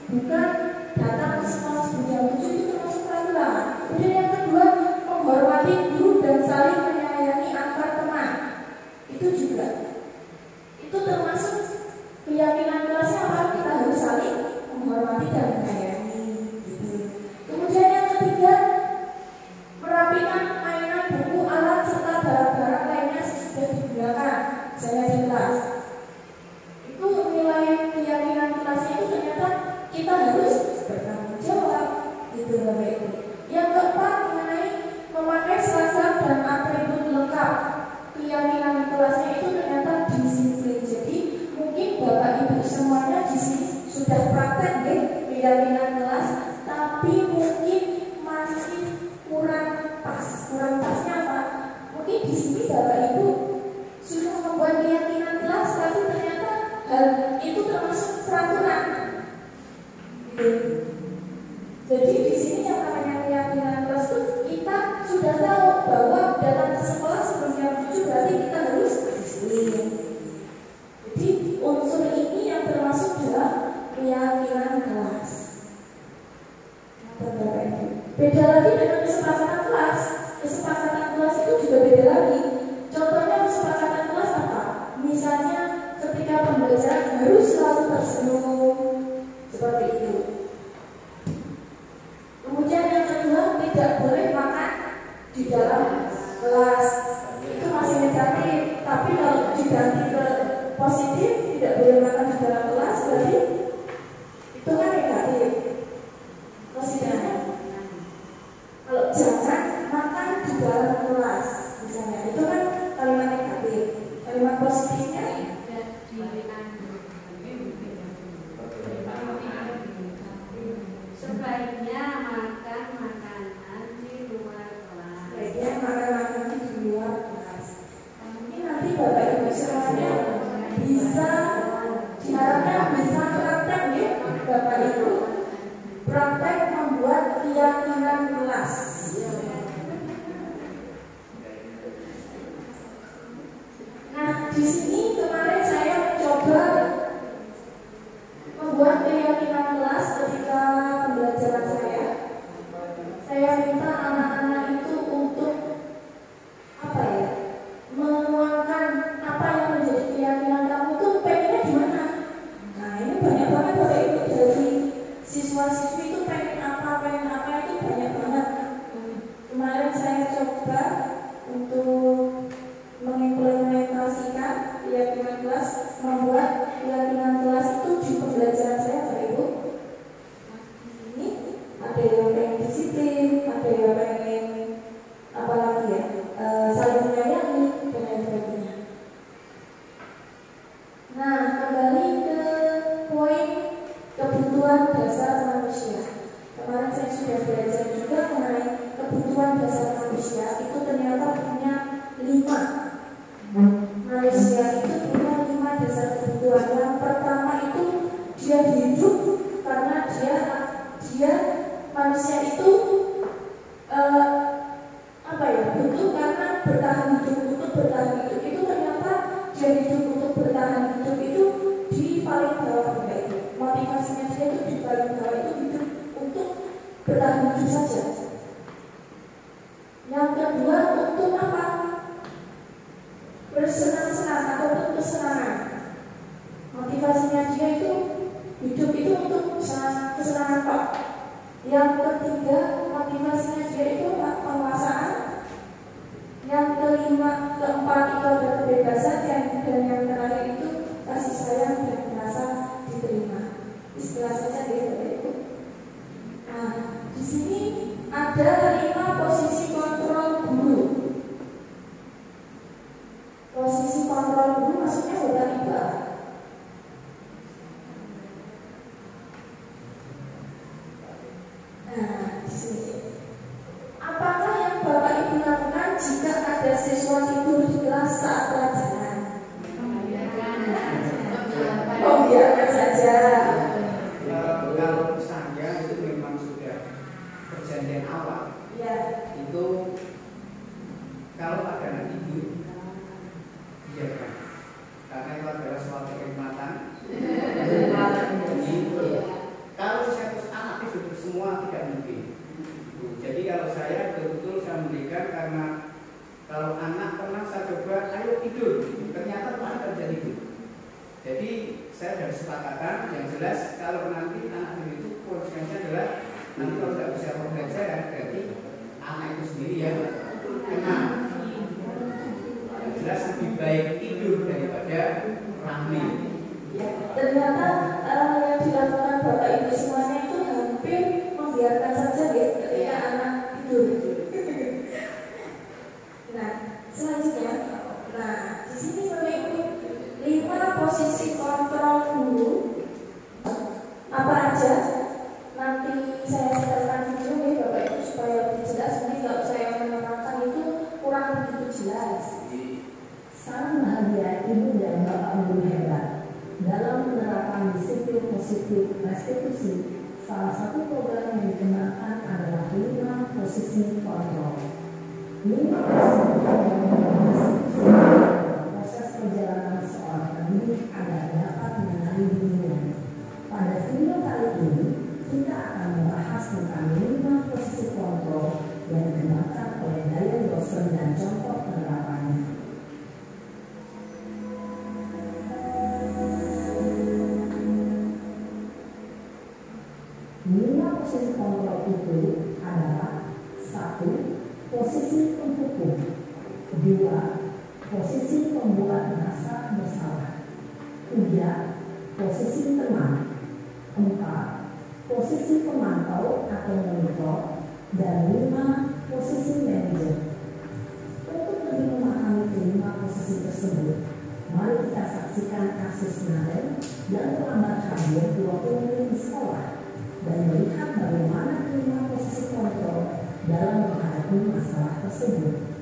bukan datang ke sekolah sebelum jam 7 itu termasuk peraturan. Kemudian yang kedua, menghormati guru dan saling menyayangi antar teman. Itu juga. Itu termasuk keyakinan kelasnya apa? Kita harus saling menghormati dan menyayangi. Gitu. Kemudian yang ketiga, merapikan mainan, buku, alat serta barang-barang lainnya sesudah digunakan. Misalnya di kelas. Itu nilai keyakinan kelasnya itu ternyata kita harus bertanggung jawab. Itu Bapak Ibu. Yang keempat, mengenai memakai seragam dan atribut lengkap. Keyakinan kelasnya itu ternyata disiplin. Jadi mungkin Bapak Ibu semuanya di sini sudah praktek deh keyakinan kelas, tapi mungkin masih kurang pas. Kurang pasnya apa? Mungkin di sini Bapak Ibu sudah membuat keyakinan kelas, tapi ternyata hal itu termasuk peraturan. Jadi di sini yang namanya keyakinan kelas itu kita sudah tahu bahwa datang ke sekolah sebelum jam 7 berarti kita harus disiplin. Jadi unsur ini yang termasuk dalam keyakinan kelas. Beda lagi dengan kesepakatan kelas. Kesepakatan kelas itu juga beda lagi. Contohnya kesepakatan kelas apa? Misalnya ketika pembelajaran harus selalu tersenyum, seperti itu. Kemudian yang kedua, tidak boleh makan di dalam kelas. Itu masih negatif. Tapi kalau diganti ke positif, tidak boleh makan di dalam kelas, berarti itu kan negatif. Positifnya, kalau jangan makan di dalam kelas, misalnya, itu kan kalimat negatif. Kalimat positifnya sebaiknya makan makanan di luar kelas. Sebaiknya makan makanan di luar kelas. Mungkin nanti Bapak Ibu semuanya bisa, diharapkan bisa praktek ya, Bapak Ibu praktek membuat keyakinan kelas. Nah, di sini kemarin saya mencoba membuat keyakinan kelas ketika pembelajaran saya. Saya minta anak-anak itu untuk apa ya? Menuangkan apa yang menjadi keyakinan kamu itu pengennya gimana? Nah, ini banyak banget Bapak Ibu dari siswa-siswi itu pengen apa itu banyak banget. Kemarin saya coba untuk mengimplementasikan keyakinan kelas, membuat keyakinan kelas itu di pembelajaran saya Bapak Ibu. Ini ada yang pengen disiplin, ada yang pengen apa lagi ya, saling menyayangi dan lain sebagainya. Nah, kembali ke poin kebutuhan dasar manusia. Kemarin saya sudah belajar juga mengenai kebutuhan dasar manusia. Itu ternyata punya 5. Manusia itu punya 5 dasar kebutuhan. Yang pertama itu dia hidup karena dia manusia itu butuh karena bertahan hidup. Untuk bertahan hidup itu ternyata dia hidup untuk bertahan hidup itu di paling bawah. Motivasinya dia itu di paling bawah, itu hidup untuk bertahan hidup saja. Yang kedua, untuk apa? Bersenang-senang ataupun kesenangan. kesepakatan yang jelas kalau nanti anak itu konsekuensinya adalah nanti kalau tidak bisa pembelajaran berarti anak itu sendiri yang kena. Yang jelas lebih baik tidur daripada rame. Ternyata yang dilakukan Bapak Ibu semuanya itu hampir membiarkan saja ya ketika anak tidur. Nah, selanjutnya, di sini Bapak Ibu 5 posisi kontrol guru apa aja? Nanti saya setelkan dulu ya Bapak Ibu supaya lebih jelas. Nanti kalau saya menerangkan itu kurang begitu jelas. Salam bahagia Ibu dan Bapak Guru hebat. Dalam menerapkan disiplin positif restitusi, salah satu program yang dikembangkan adalah 5 posisi kontrol. 5 posisi kontrol restitusi proses perjalanan seorang pendidik agar dapat mengenali dirinya. Pada video kali ini, kita akan membahas tentang 5 posisi kontrol yang dikembangkan oleh Diane Dawson dan contoh penerapannya. 5 posisi kontrol itu adalah 1. Posisi penghukum, 2. Posisi pembuat merasa bersalah, 3. Posisi teman, 4. Posisi pemantau atau monitor, dan 5. Posisi manajer. Untuk lebih memahami kelima posisi tersebut, mari kita saksikan kasus Naren yang terlambat hadir 20 menit di sekolah dan melihat bagaimana kelima posisi kontrol dalam menghadapi masalah tersebut.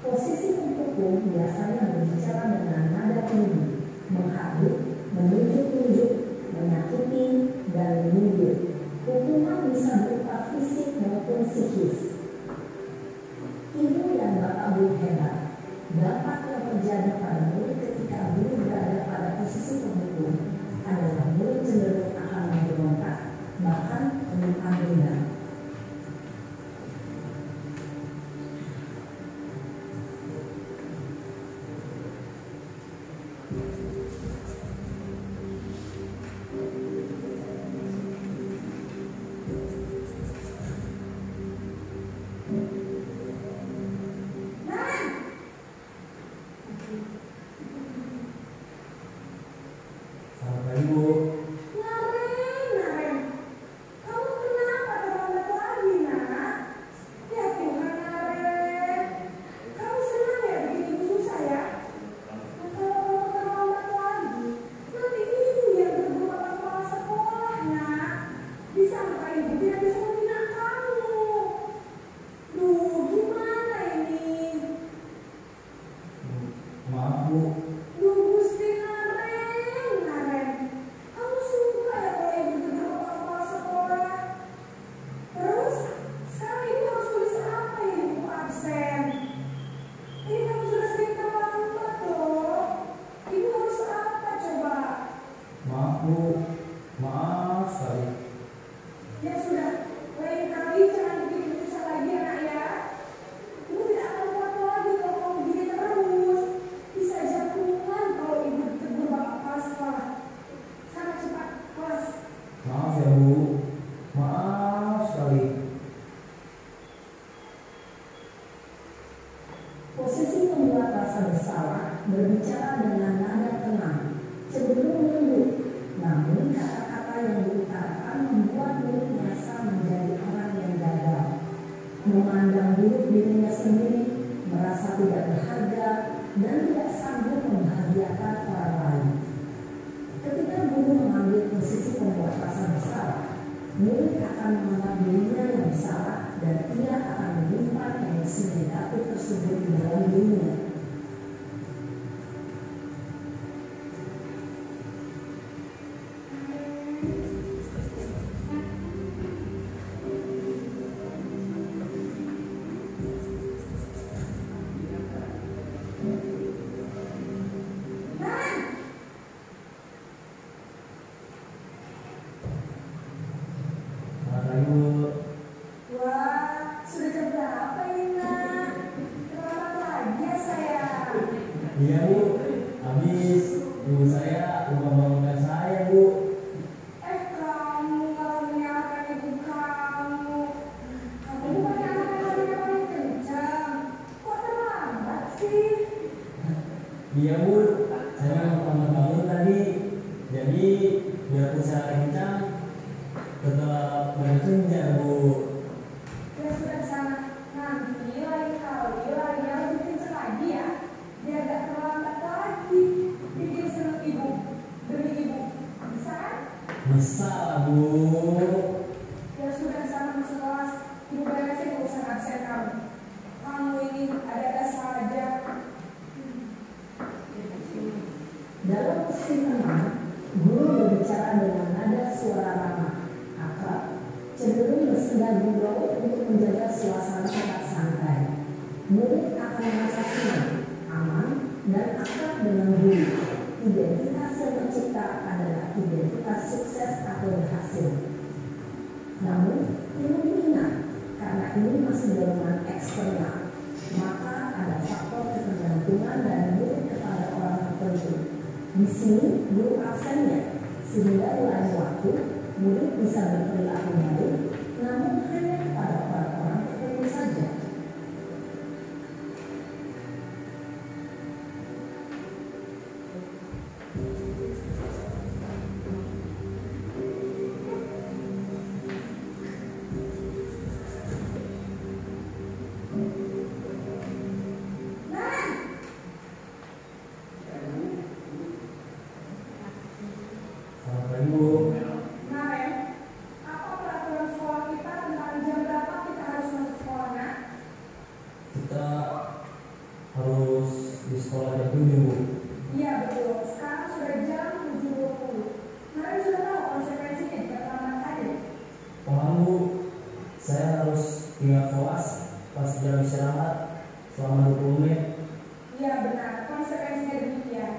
Posisi penghukum biasanya berbicara dengan nada tinggi, menghadut, menunjuk-nunjuk, menyakiti, dan menyindir. Hukuman bisa berupa fisik maupun psikis. Ibu dan Bapak Guru hebat, dampak yang terjadi pada murid ketika guru berada pada posisi penghukum adalah murid cenderung akan memberontak, bahkan menyimpan dendam. Posisi pembuat rasa bersalah berbicara dengan nada tenang, cenderung lembut, namun kata-kata yang diutarakan membuat murid merasa menjadi orang yang gagal, memandang buruk dirinya sendiri, merasa tidak berharga, dan tidak sanggup membahagiakan orang lain. Ketika guru mengambil posisi pembuat rasa bersalah, murid akan menganggap dirinya yang bersalah dan ia akan menyimpan emosi negatif tersebut di dalam dirinya. Wah, sudah jam berapa ini, Nak? Terlambat lagi ya saya. Iya Bu, habis ibu saya lupa bangunkan saya Bu. Kamu kalau menyalahkan ibu kamu. Kamu bukan anak yang paling kencang. Kok terlambat sih? Iya Bu, saya memang terlambat bangun tadi. Jadi biarpun saya kencang, tetap bersenja Bu. Ya sudah sana. Nanti lain kali larinya lebih kencang lagi ya. Biar gak terlambat lagi. Bikin seneng ibu. Demi ibu. Bisa kan? Bisa lah Bu. Ya sudah sana masuk kelas. Ibu beresin urusan absen kamu. Kamu ini ada-ada saja. Dalam posisi tenang, guru berbicara dengan nada suara ramah, akrab, cenderung bersenda gurau untuk menjaga suasana tetap santai. Murid akan merasa senang, aman, dan akrab dengan guru. Identitas yang tercipta adalah identitas sukses atau berhasil. Namun, perlu diingat, karena ini masih dorongan eksternal, maka ada faktor ketergantungan dari murid kepada orang tertentu. Di sini guru absennya, sehingga di lain waktu murid bisa berperilaku baik, namun hanya kepada orang-orang tertentu saja. Selamat pagi Bu. Kemarin, apa peraturan sekolah kita tentang jam berapa kita harus masuk sekolah, Nak? Kita harus di sekolah jam 7 Bu. Iya betul, sekarang sudah jam 7.20. Kemarin sudah tahu konsekuensinya jika terlambat tadi. Paham Bu, saya harus tinggal kelas pas jam istirahat selama 20 menit. Iya benar, konsekuensinya demikian.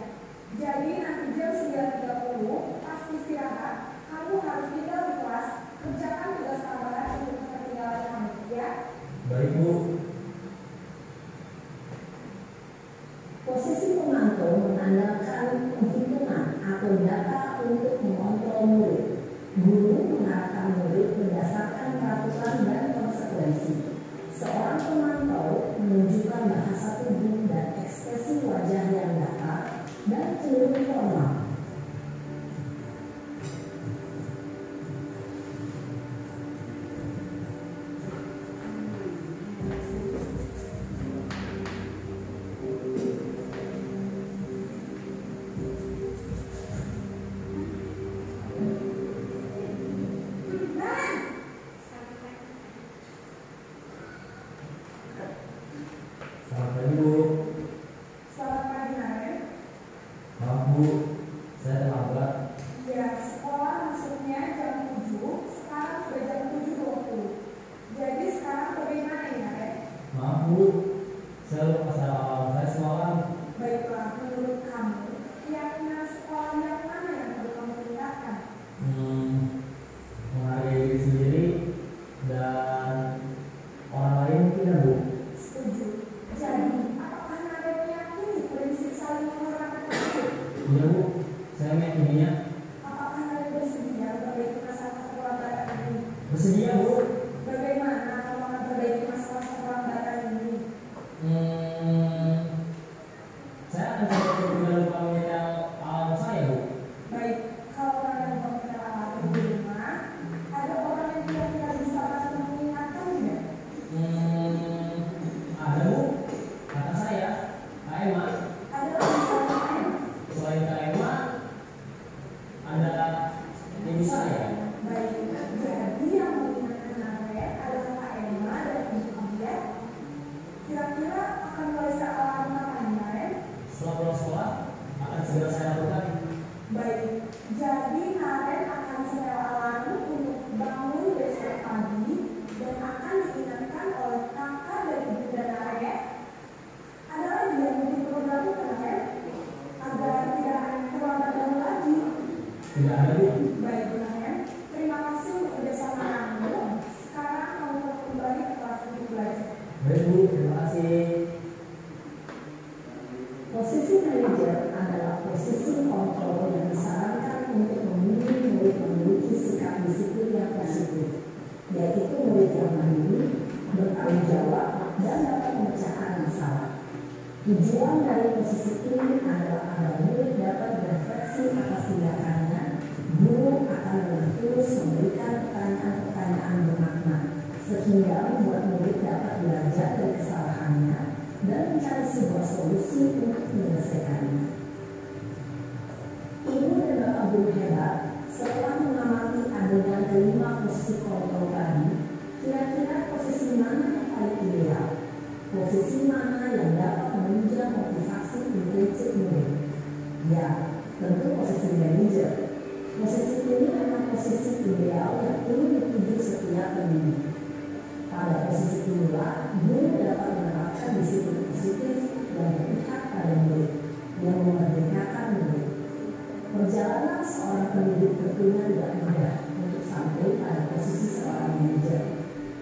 Jadi nanti jam 9.30 pas istirahat, kamu harus tinggal di kelas, kerjakan tugas tambahan untuk ketertinggalan kamu, ya? Baik Bu. Posisi pemantau mengandalkan penghitungan atau data untuk mengontrol murid. Guru mengarahkan murid berdasarkan peraturan dan konsekuensi. Seorang pemantau menunjukkan bahasa tubuh dan ekspresi wajah yang datar dan cenderung formal. Selamat pagi Bu. Selamat pagi, Naren. Maaf Bu, saya terlambat. Iya, sekolah masuknya jam 7, sekarang sudah jam 7.20. Jadi sekarang bagaimana ya, Naren? Maaf Bu, saya lupa salah saya semalam. Baiklah, menurut kamu, keyakinan sekolah yang mana yang perlu kamu tingkatkan? Menghargai diri sendiri dan orang lain mungkin ya Bu. Setuju. Jadi, apakah Naren meyakini prinsip saling menghormati itu? Iya Bu, saya meyakininya. Apakah Naren bersedia memperbaiki masalah keterlambatan ini? Bersedia Bu. Bagaimana kalau memperbaiki masalah keterlambatan ini? Terima kasih. Posisi manajer adalah posisi kontrol yang disarankan untuk membimbing murid memiliki sikap disiplin yang positif, yaitu murid yang mandiri, bertanggung jawab, dan dapat memecahkan masalah. Tujuan dari posisi ini adalah agar murid dapat berefleksi atas tindakannya. Guru akan dengan tulus memberikan pertanyaan-pertanyaan bermakna, sehingga membuat murid dapat belajar dari kesalahannya dan mencari sebuah solusi untuk menyelesaikannya. Ibu dan Bapak Guru hebat, setelah mengamati adegan kelima posisi kontrol tadi, kira-kira posisi mana yang paling ideal? Posisi mana yang dapat menunjang motivasi intrinsik murid? Ya, tentu posisi manajer. Posisi ini memang posisi ideal yang perlu dituju setiap pendidik. Pada posisi inilah, guru dapat menerapkan disiplin positif yang berpihak pada murid, yang memerdekakan murid. Perjalanan seorang pendidik tentunya tidak mudah untuk sampai pada posisi seorang manajer.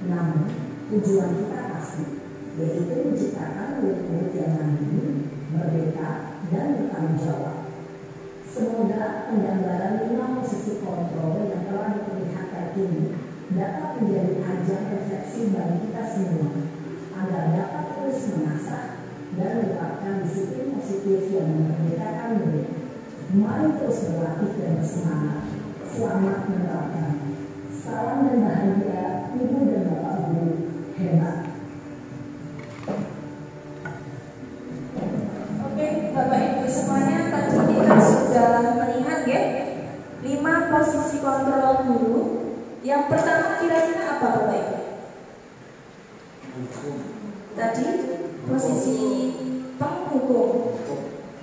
Namun, tujuan kita pasti, yaitu menciptakan murid-murid yang mandiri, merdeka, dan bertanggung jawab. Semoga penggambaran 5 posisi kontrol yang telah diperlihatkan ini dapat menjadi ajang refleksi bagi kita semua, agar dapat terus mengasah dan menerapkan disiplin positif yang memerdekakan murid. Mari terus berlatih dan bersemangat. Selamat menerapkan. Salam dan bahagia, Ibu dan Bapak Guru hebat. Oke, Bapak Ibu semuanya, tadi kita sudah melihat ya 5 posisi kontrol guru. Yang pertama kira-kira apa Bapak Ibu? Tadi posisi penghukum.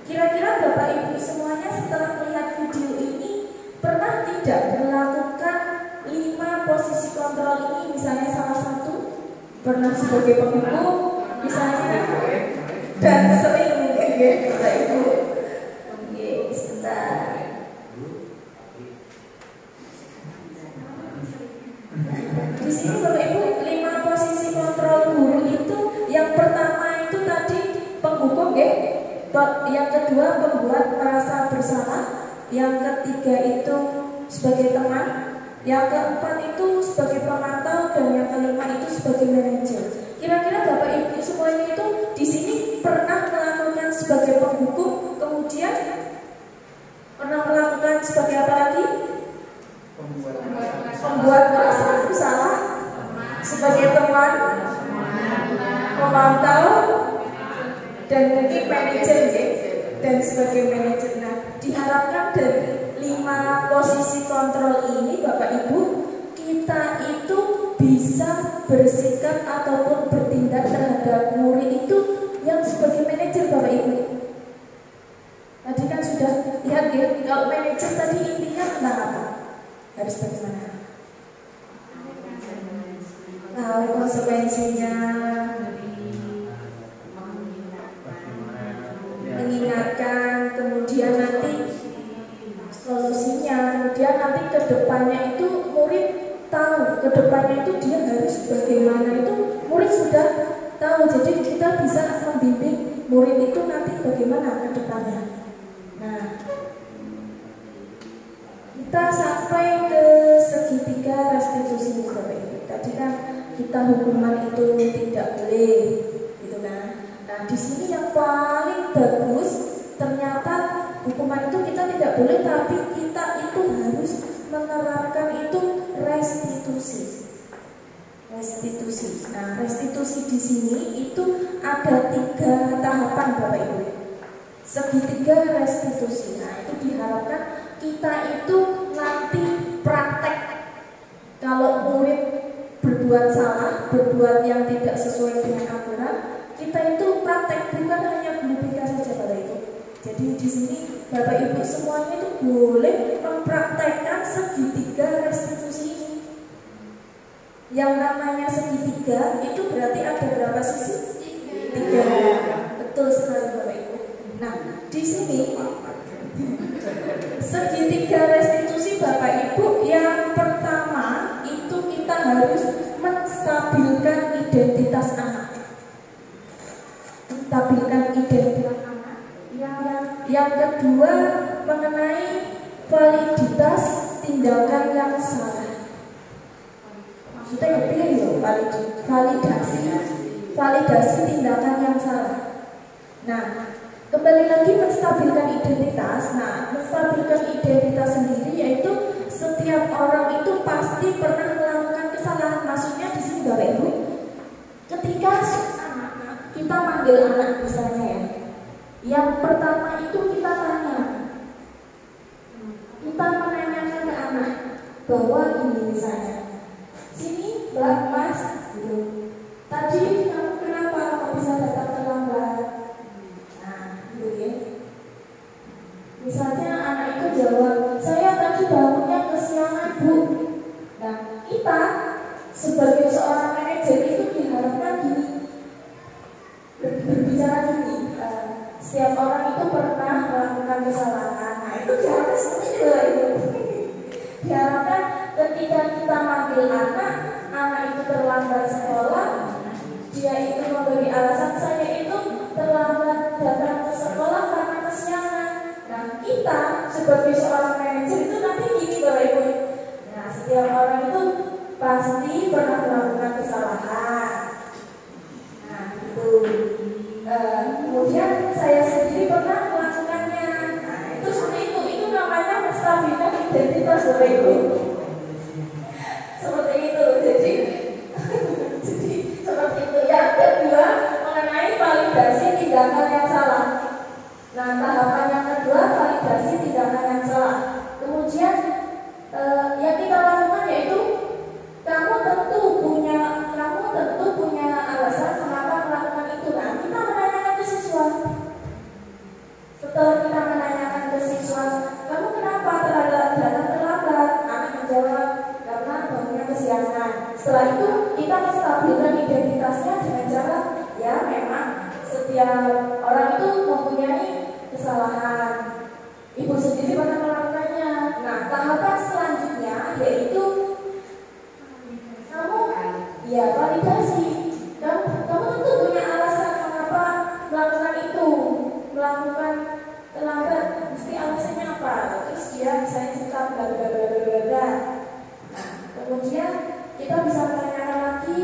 Kira-kira Bapak Ibu semuanya setelah melihat video ini pernah tidak melakukan 5 posisi kontrol ini? Misalnya salah satu pernah sebagai penghukum, misalnya, dan sering mungkin ya Bapak Ibu. Oke, sebentar. Di sini Bapak Ibu 5 posisi kontrol guru itu yang pertama itu tadi penghukum ya. Yang kedua membuat merasa bersalah, yang ketiga itu sebagai teman, yang keempat itu sebagai pemantau, dan yang kelima itu sebagai manajer. Kira-kira Bapak Ibu semuanya itu di sini pernah melakukan sebagai penghukum, kemudian pernah melakukan sebagai apa lagi? Membuat merasa bersalah, sebagai teman, pemantau, dan mungkin manajer ya, dan sebagai manajer. Nah, diharapkan dari 5 posisi kontrol ini Bapak Ibu, kita itu bisa bersikap ataupun bertindak terhadap murid itu yang sebagai manajer Bapak Ibu. Tadi kan sudah lihat ya, kalau manajer tadi intinya tentang apa? Harus bagaimana? Tahu konsekuensinya, mengingatkan, kemudian nanti solusinya, kemudian nanti ke depannya itu murid tahu, ke depannya itu dia harus bagaimana, itu murid sudah tahu. Jadi kita bisa membimbing murid itu nanti bagaimana ke depannya. Nah, kita sampai ke segitiga restitusi Bapak Ibu. Tadi kan kita hukuman itu tidak boleh, gitu kan. Nah, di sini yang paling bagus ternyata hukuman itu kita tidak boleh, tapi kita itu harus menerapkan itu restitusi. Restitusi. Nah, restitusi di sini itu ada 3 tahapan Bapak Ibu. Segitiga restitusi. Nah, itu diharapkan kita itu nanti praktek. Kalau murid berbuat salah, berbuat yang tidak sesuai dengan aturan, kita itu praktek, bukan hanya guru BK saja Bapak Ibu. Jadi di sini Bapak Ibu semuanya itu boleh mempraktekkan segitiga restitusi ini. Yang namanya segitiga itu berarti ada berapa sisi? 3. Betul sekali Bapak Ibu. Nah, di sini segitiga restitusi Bapak Ibu, yang pertama itu kita harus menstabilkan identitas anak. menstabilkan identitas anak. Yang kedua mengenai validitas tindakan yang salah. Maksudnya kepiye ya validasi tindakan yang salah. Nah, kembali lagi menstabilkan identitas. Nah, menstabilkan identitas sendiri yaitu setiap orang itu pasti pernah melakukan kesalahan. Maksudnya di sini Bapak Ibu, ketika kita manggil anak misalnya ya, yang pertama itu kita tanya, kita menanyakan ke anak bahwa ini misalnya, sini Mbak Mas, gitu. Tadi kamu kenapa kok bisa datang terlambat? Nah, gitu ya. Misalnya anak itu jawab, saya tadi bangunnya kesiangan Bu. Nah, kita sebagai seorang manajer itu diharapkan gini, berbicara gini, setiap orang itu pernah melakukan kesalahan. Nah, itu diharapkan seperti itu. Diharapkan ketika kita manggil anak itu terlambat sekolah, dia itu memberi alasan saya itu terlambat datang ke sekolah karena kesiangan. Nah, kita sebagai seorang manajer itu nanti gini Bapak Ibu. Nah, setiap orang itu pasti pernah melakukan kesalahan. Nah, itu. Kemudian saya sendiri pernah melakukannya. Nah, itu seperti itu namanya menstabilkan identitas Bapak Ibu. Seperti itu. Jadi seperti itu. Yang kedua mengenai validasi tindakan yang salah. Nah, tahapan yang kedua validasi tindakan yang salah. Kemudian yang kita lakukan yaitu kamu tentu punya alasan kenapa melakukan itu. Nah, kita menanyakan ke siswa. Setelah kita menanyakan ke siswa, kamu kenapa datang terlambat? Anak menjawab, karena bangunnya kesiangan. Setelah itu kita menstabilkan identitasnya dengan cara ya memang setiap orang itu mempunyai kesalahan. Ibu sendiri pernah melakukannya. Nah, tahapan selanjutnya yaitu kamu ya validasi. Kamu tentu punya alasan mengapa melakukan itu, melakukan terlambat. Mesti alasannya apa? Terus dia misalnya cerita bla bla bla bla bla. Nah, kemudian kita bisa menanyakan lagi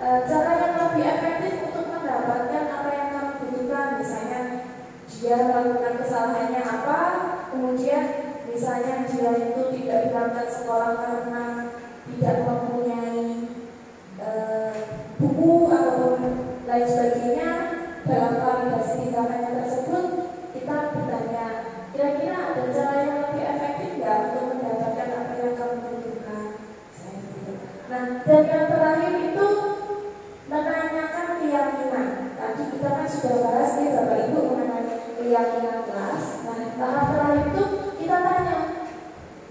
cara yang lebih efektif untuk mendapatkan apa yang kamu butuhkan. Misalnya dia melakukan kesalahannya apa, kemudian misalnya dia itu tidak berangkat sekolah karena tidak mempunyai buku ataupun lain sebagainya. Dalam validasi tindakannya tersebut kita bertanya, kira-kira ada cara yang lebih efektif nggak untuk mendapatkan apa yang kamu butuhkan? Nah, dan yang terakhir itu menanyakan keyakinan. Tadi kita kan sudah bahas nih Bapak Ibu mengenai keyakinan kelas. Nah, tahap terakhir itu kita tanya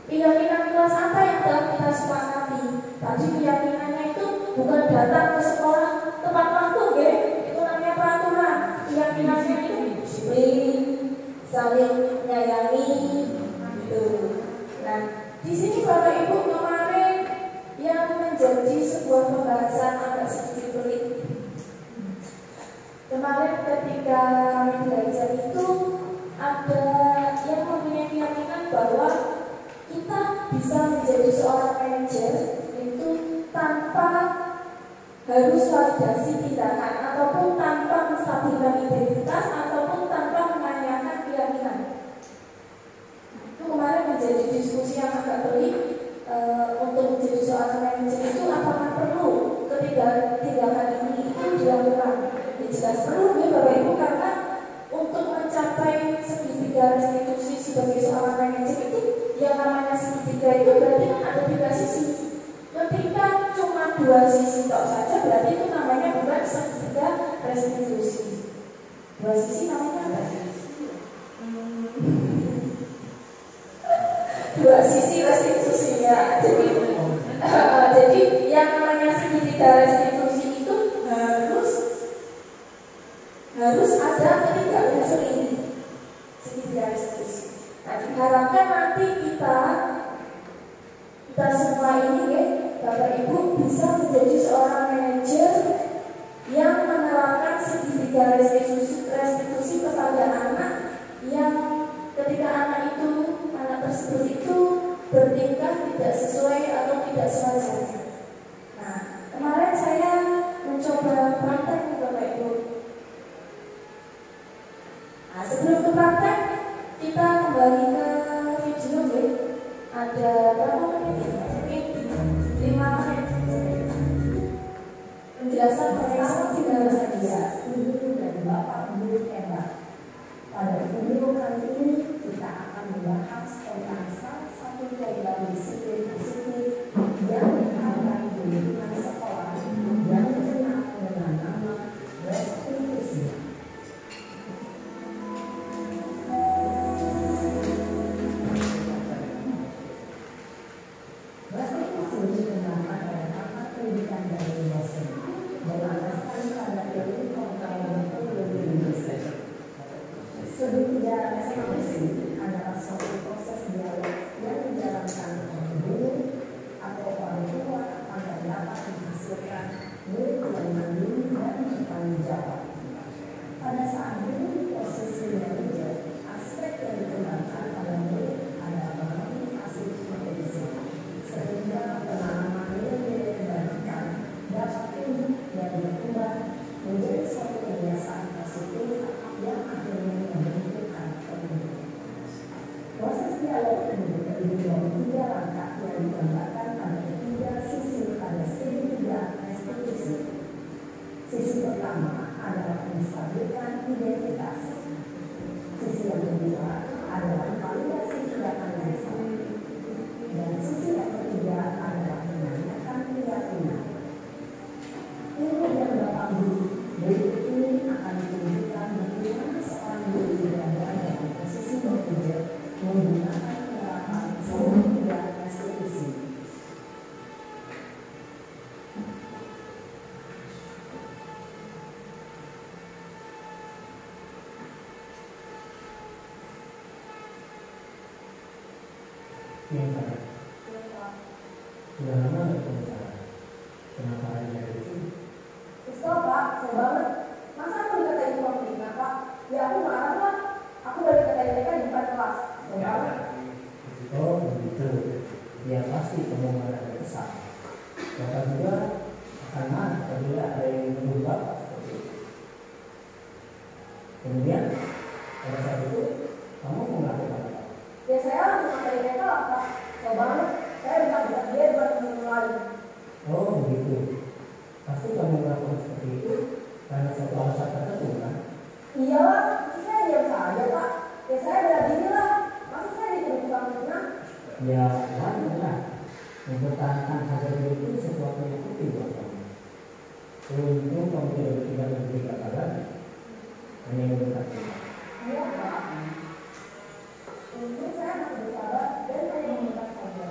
keyakinan kelas apa yang telah kita sepakati. Tadi keyakinannya itu bukan datang ke sekolah tepat waktu, itu namanya peraturan. Keyakinannya itu disiplin, saling menyayangi, gitu. Nah, di sini Bapak Ibu kemarin yang menjadi sebuah pembahasan agak sedikit pelik. Kemarin ketika kami belajar itu ada yang mempunyai keyakinan bahwa kita bisa menjadi seorang manajer itu tanpa harus validasi tindakan ataupun tanpa menstabilkan identitas ataupun tanpa menanyakan keyakinan. Itu kemarin menjadi diskusi yang agak pelik. Untuk menjadi seorang manajer itu apakah perlu ketiga tindakan ini itu dilakukan? Ya jelas perlu ya Bapak Ibu, karena untuk mencapai segitiga restitusi sebagai seorang manajer itu yang namanya segitiga itu berarti kan ada 3 sisi. Ketika cuma 2 sisi tok saja berarti itu namanya bukan segitiga restitusi. 2 sisi namanya apa? 2 sisi restitusi ya. Jadi yang namanya segitiga restitusi itu harus ada ketiga unsur ini. Segitiga restitusi. Nah, diharapkan nanti kita semua ini ya, Bapak Ibu bisa menjadi seorang manajer yang menerapkan segitiga restitusi bertingkah tidak sesuai atau tidak sewajarnya. Nah, kemarin saya mencoba praktek nih Bapak Ibu. Nah, sebelum ke praktek, kita kembali ke video ya. Ada berapa menit? Mungkin 5 menit. Penjelasan mengenai tinggal saja. Ibu dan Bapak Guru hebat. Pada video kali ini kita akan membahas tentang salah satu program disiplin positif yang diharapkan di lingkungan sekolah yang dikenal dengan nama restitusi. Restitusi dikenalkan pada pakar pendidikan dari dosen berlandaskan pada teori metodologi. Sebelumnya restitusi adalah suatu proses dialog yang dijalankan oleh guru atau orang tua agar dapat menghasilkan murid yang mandiri dan bertanggung jawab. Pada saat guru posisi manajer, aspek yang dikembangkan pada murid adalah memotivasi kompetisi, sehingga pengalaman nilai-nilai kebajikan dapat tumbuh dan berkembang menjadi suatu kebiasaan positif yang akhirnya membentukkan pemimpin. Proses dialog ini terdiri dari 3 langkah yang digambarkan pada 3 sisi pada segitiga restitusi. Sisi pertama adalah menstabilkan identitas. Sisi yang kedua adalah validasi tindakan yang salah. Dan sisi yang ketiga adalah menanyakan keyakinan. Ilmu yang Bapak Guru berikut ini akan ditunjukkan bagaimana seorang guru berada dalam posisi manajer menggunakan penerapan segitiga restitusi. Yang tadi, sudah lama nggak pembicara? Kenapa hanya itu? Stop Pak, saya banget. Masa aku dikatain tukang fitnah Pak? Ya aku marah lah. Aku balik katain mereka di depan kelas. Saya banget. Oh begitu. Ya pasti kamu marah dan kesal. Bapak juga akan marah apabila ada yang menuduh Bapak seperti itu. Kemudian pada saat itu kamu mau melakukan apa? Ya saya langsung ngatain mereka lah Pak. Saya banget. Saya bisa dia buat memulai. Oh begitu. Pasti kamu melakukan seperti itu karena suatu alasan tertentu kan? Iya lah, saya diam saja Pak. Ya saya bela diri lah. Masa saya dituduh tukang fitnah? Ya wajar. Mempertahankan harga diri itu sesuatu yang penting buat kamu. Untung kamu tidak memberi kata lagi. Hanya membentak kita. Iya Pak. Untung saya masih bersabar dan hanya meminta saja.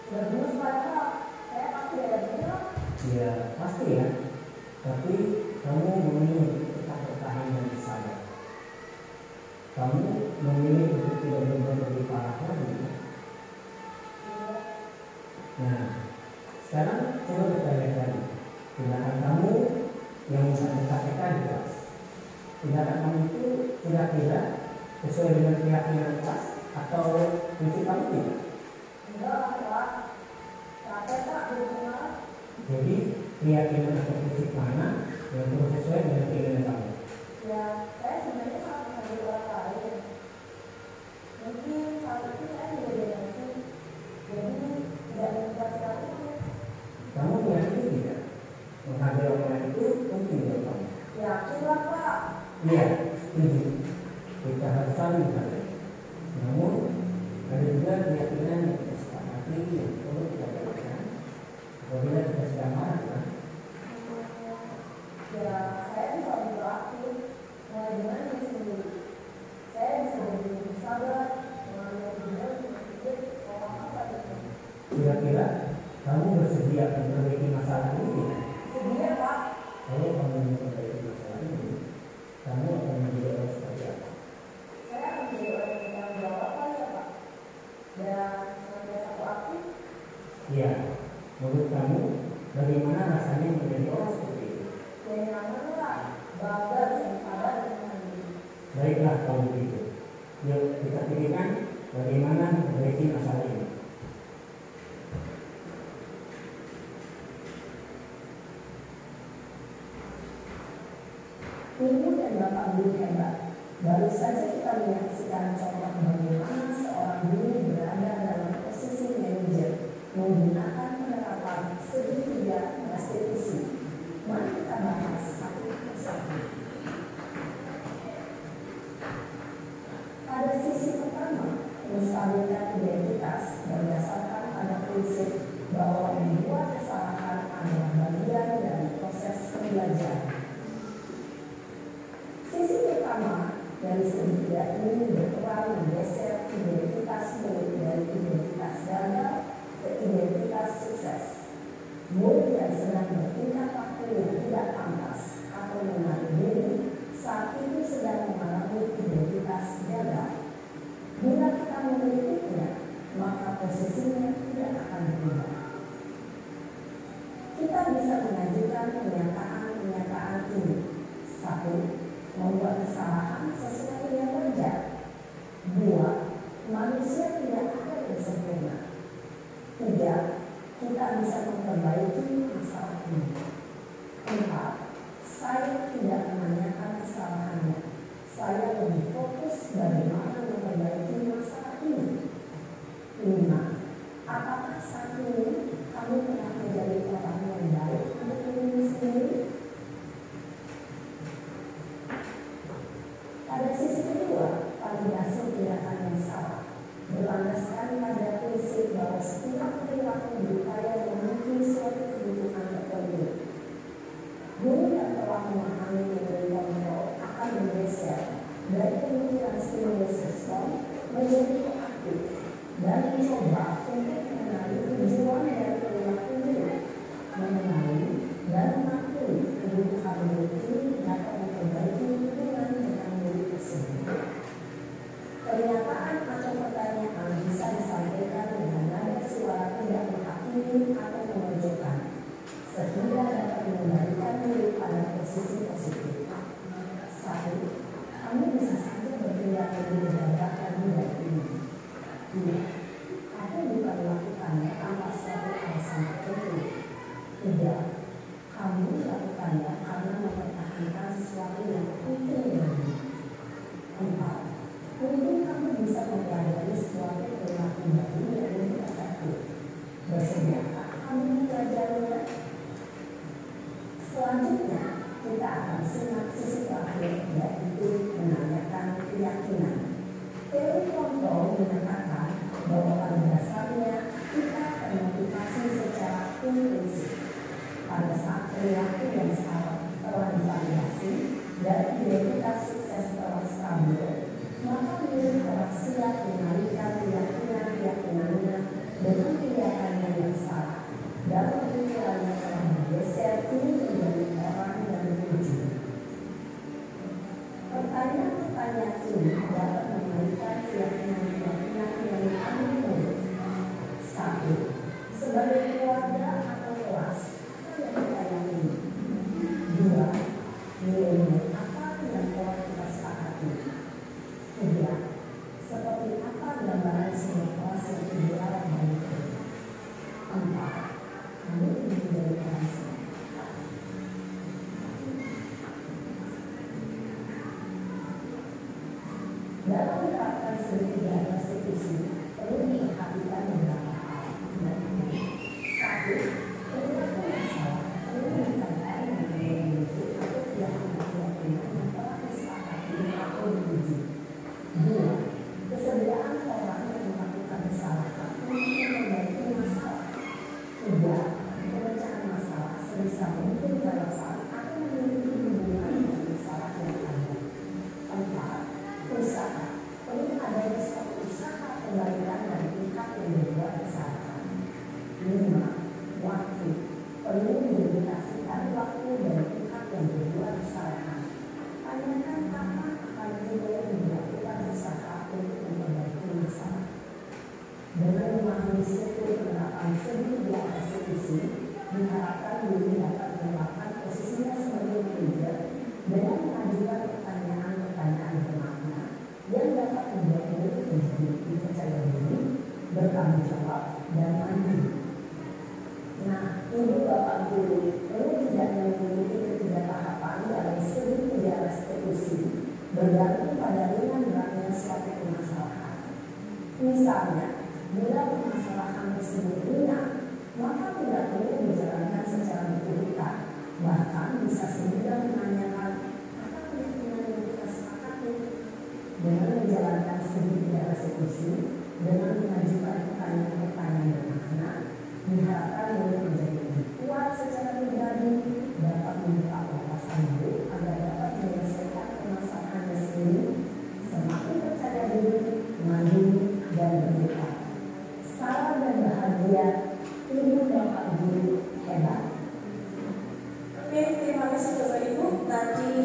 Berguna padahal saya pasti bela diri lah. Ya pasti ya. Tapi kamu memilih tetap bertahan dan bersabar. Kamu memilih untuk tidak berbuat lebih parah lagi. Nah, sekarang coba kita lihat lagi. Tindakan kamu yang disampaikan di kelas. Tindakan kamu itu kira-kira sesuai dengan keyakinan kelas atau prinsip kamu tidak? Enggak Pak. Capek Pak, berhubungan. Jadi keyakinan atau prinsip mana yang perlu sesuai dengan keinginan kamu? Ya, saya sebenarnya sangat menghargai orang lain. Mungkin saat itu saya juga depresi. Jadi tidak membuat sekali. Kamu meyakini tidak? Menghargai orang lain itu penting buat kamu. Yakin lah Pak. Iya, setuju. Kita harus saling menghargai. Namun ada juga keyakinan yang kita sepakati yang perlu kita lakukan apabila kita sedang marah kan? Ya, saya bisa berarti mulai dengan diri sendiri. Saya bisa lebih sabar, mengambil kebijakan untuk berpikir apa saja. Kira-kira kamu bersedia memperbaiki masalah ini tidak? Sedia Pak. Kalau kamu memperbaiki masalah ini, kamu akan menjadi orang seperti apa? Saya akan menjadi orang yang bertanggung jawab kali ya Pak. Dan senantiasa proaktif. Iya, menurut kamu bagaimana rasanya menjadi orang seperti itu? Ya nyaman lah, bangga bisa sabar dan mandiri. Baiklah kalau begitu. Yuk kita pilihkan bagaimana memperbaiki masalah ini. Ibu dan Bapak guru hebat. Baru saja kita menyaksikan contoh bagaimana seorang guru berada dalam posisi manajer menggunakan penerapan segitiga restitusi. Mari kita bahas satu persatu. Pada sisi pertama, menstabilkan identitas berdasarkan pada prinsip bahwa membuat kesalahan adalah bagian dari proses pembelajaran. Sisi pertama dari segitiga ini berperan menggeser identitas murid dari identitas gagal ke identitas sukses. Murid yang sedang bertingkah laku yang tidak pantas atau menarik diri saat itu sedang mengalami identitas gagal. Bila kita memilikinya, maka posisinya tidak akan berubah. Kita bisa mengajukan pernyataan-pernyataan ini. 1. Membuat kesalahan sesuai yang wajar. 2. Manusia tidak ada yang sempurna. 3. Kita bisa memperbaiki masalah ini. 4. Saya tidak menanyakan kesalahannya. Saya lebih fokus bagaimana memperbaiki masalah ini. 5. Apakah saat ini kamu telah menjadi orang yang baik untuk diri sendiri? Pada sisi kedua, validasi tindakan yang salah berlandaskan pada prinsip bahwa setiap perilaku berupaya memenuhi suatu kebutuhan tertentu. Guru yang telah memahami nilai kontrol akan bergeser dari pemikiran stimulus respon menjadi proaktif dan mencoba untuk mengenali tujuan dari perilaku guru, mengenali dan mengakui kebutuhan murid ini dapat memperbaiki hubungan dengan murid tersebut. Pernyataan atau pertanyaan bisa disampaikan dengan nada suara tidak menghakimi atau memojokkan, sehingga dapat mengembalikan murid pada posisi positif. 1. Kamu bisa saja bertindak lebih beragam dari ini. 2. Aku bukan melakukannya tanpa suatu alasan tertentu. 3. Kamu melakukannya karena mempertahankan sesuatu yang penting bagi. 4. Mungkin kamu bisa mempelajari suatu perilaku baru yang lebih efektif. Bersediakah kamu mempelajarinya? Selanjutnya, kita akan simak sisi terakhir, yaitu menanyakan keyakinan. Teori kontrol menyatakan bahwa pada dasarnya kita termotivasi secara intrinsik. Pada saat perilaku yang salah telah divalidasi dan identitas sukses telah stabil, maka murid telah siap mengalihkan keyakinan-keyakinannya dengan keyakinan yang salah. Dalam pikirannya telah bergeser ini menjadi orang yang menuju. Pertanyaan-pertanyaan ini dapat mengalihkan keyakinan-keyakinan yang kami murid. 1. Sebagai keluarga atau kelas, apa yang kita yakini? 2. Nilai-nilai apa yang telah kita sepakati? 3. Seperti apa gambaran sebuah kelas yang ideal bagi kita? 4. Kamu ingin menjadi orang seperti apa? Dalam menerapkan segitiga restitusi, perlu diperhatikan beberapa hal. 1. Perilaku yang salah perlu dikaitkan dengan memiliki atau keyakinan yang telah disepakati atau diuji. 2. Kesediaan orang yang melakukan kesalahan untuk memperbaiki masalah. 3. Pemecahan masalah sebisa mungkin relevan atau memiliki hubungan dengan masalah yang ada. 4. Usaha perlu adanya suatu usaha perbaikan dari pihak yang berbuat kesalahan. 5. Waktu perlu didedikasikan waktu dari pihak yang berbuat kesalahan. Tanyakan kapan akan dimulai dilakukan usaha untuk memperbaiki masalah. Dengan memahami struktur penerapan segitiga restitusi, diharapkan diri dapat menempatkan posisinya sebagai leader dengan mengajukan pertanyaan-pertanyaan bermakna yang dapat membuat diri menjadi dipercaya diri, bertanggung jawab, dan mandiri. Nah, ibu bapak guru perlu tidak memiliki ketiga tahapan dalam segitiga bergantung pada ringan beratnya suatu permasalahan. Misalnya, bila permasalahan tersebut ringan, maka tidak perlu dijalankan secara berurutan. Bahkan bisa semudah menanyakan apa keyakinan yang kita sepakati. Dengan menjalankan studi tidak restitusi, dengan mengajukan pertanyaan-pertanyaan bermakna, diharapkan boleh menjadi lebih kuat secara pribadi, dapat membuka wawasan baru agar dapat menyelesaikan permasalahannya sendiri, semakin percaya diri, mandiri, dan berdikkat. Salam dan bahagia, Ibu Bapak Guru hebat. Oke, terima kasih Bapak Ibu. Tadi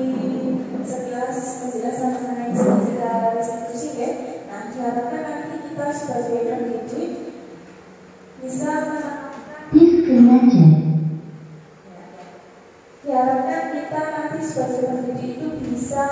sekilas penjelasan mengenai segitiga restitusi ya. Nah, diharapkan nanti kita sebagai pendidik bisa diharapkan kita nanti sebagai pendidik itu bisa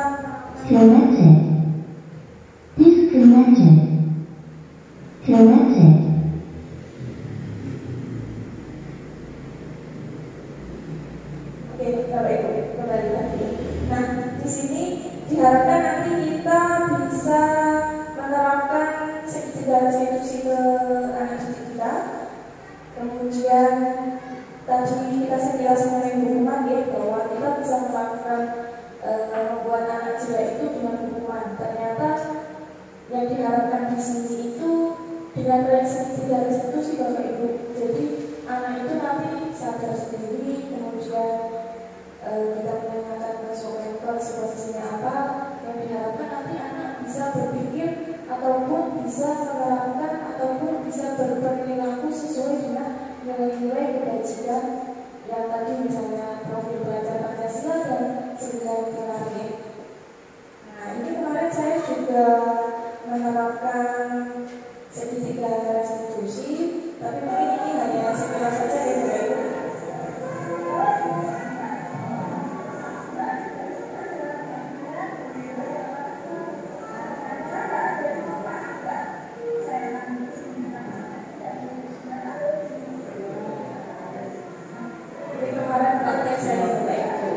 Oke, Bapak Ibu, kembali lagi. Nah, di sini diharapkan nanti kita bisa menerapkan segitiga restitusi ke anak didik kita. Kemudian tadi kita sekilas mengenai hukuman ya, bahwa kita bisa melakukan membuat anak jelek itu dengan hukuman. Ternyata yang diharapkan di sini itu dengan segitiga restitusi Bapak Ibu. Jadi anak itu nanti sadar sendiri, kemudian kita menanyakan konsekuensi situasinya apa, yang diharapkan nanti anak bisa berpikir ataupun bisa melakukan ataupun bisa berperilaku sesuai dengan nilai-nilai kebajikan yang tadi misalnya profil belajar Pancasila dan 9 pilarnya. Nah, ini kemarin saya juga menerapkan segitiga restitusi, tapi mungkin ini hanya sekilas saja ya Bapak Ibu. Jadi kemarin praktek saya Bapak Ibu.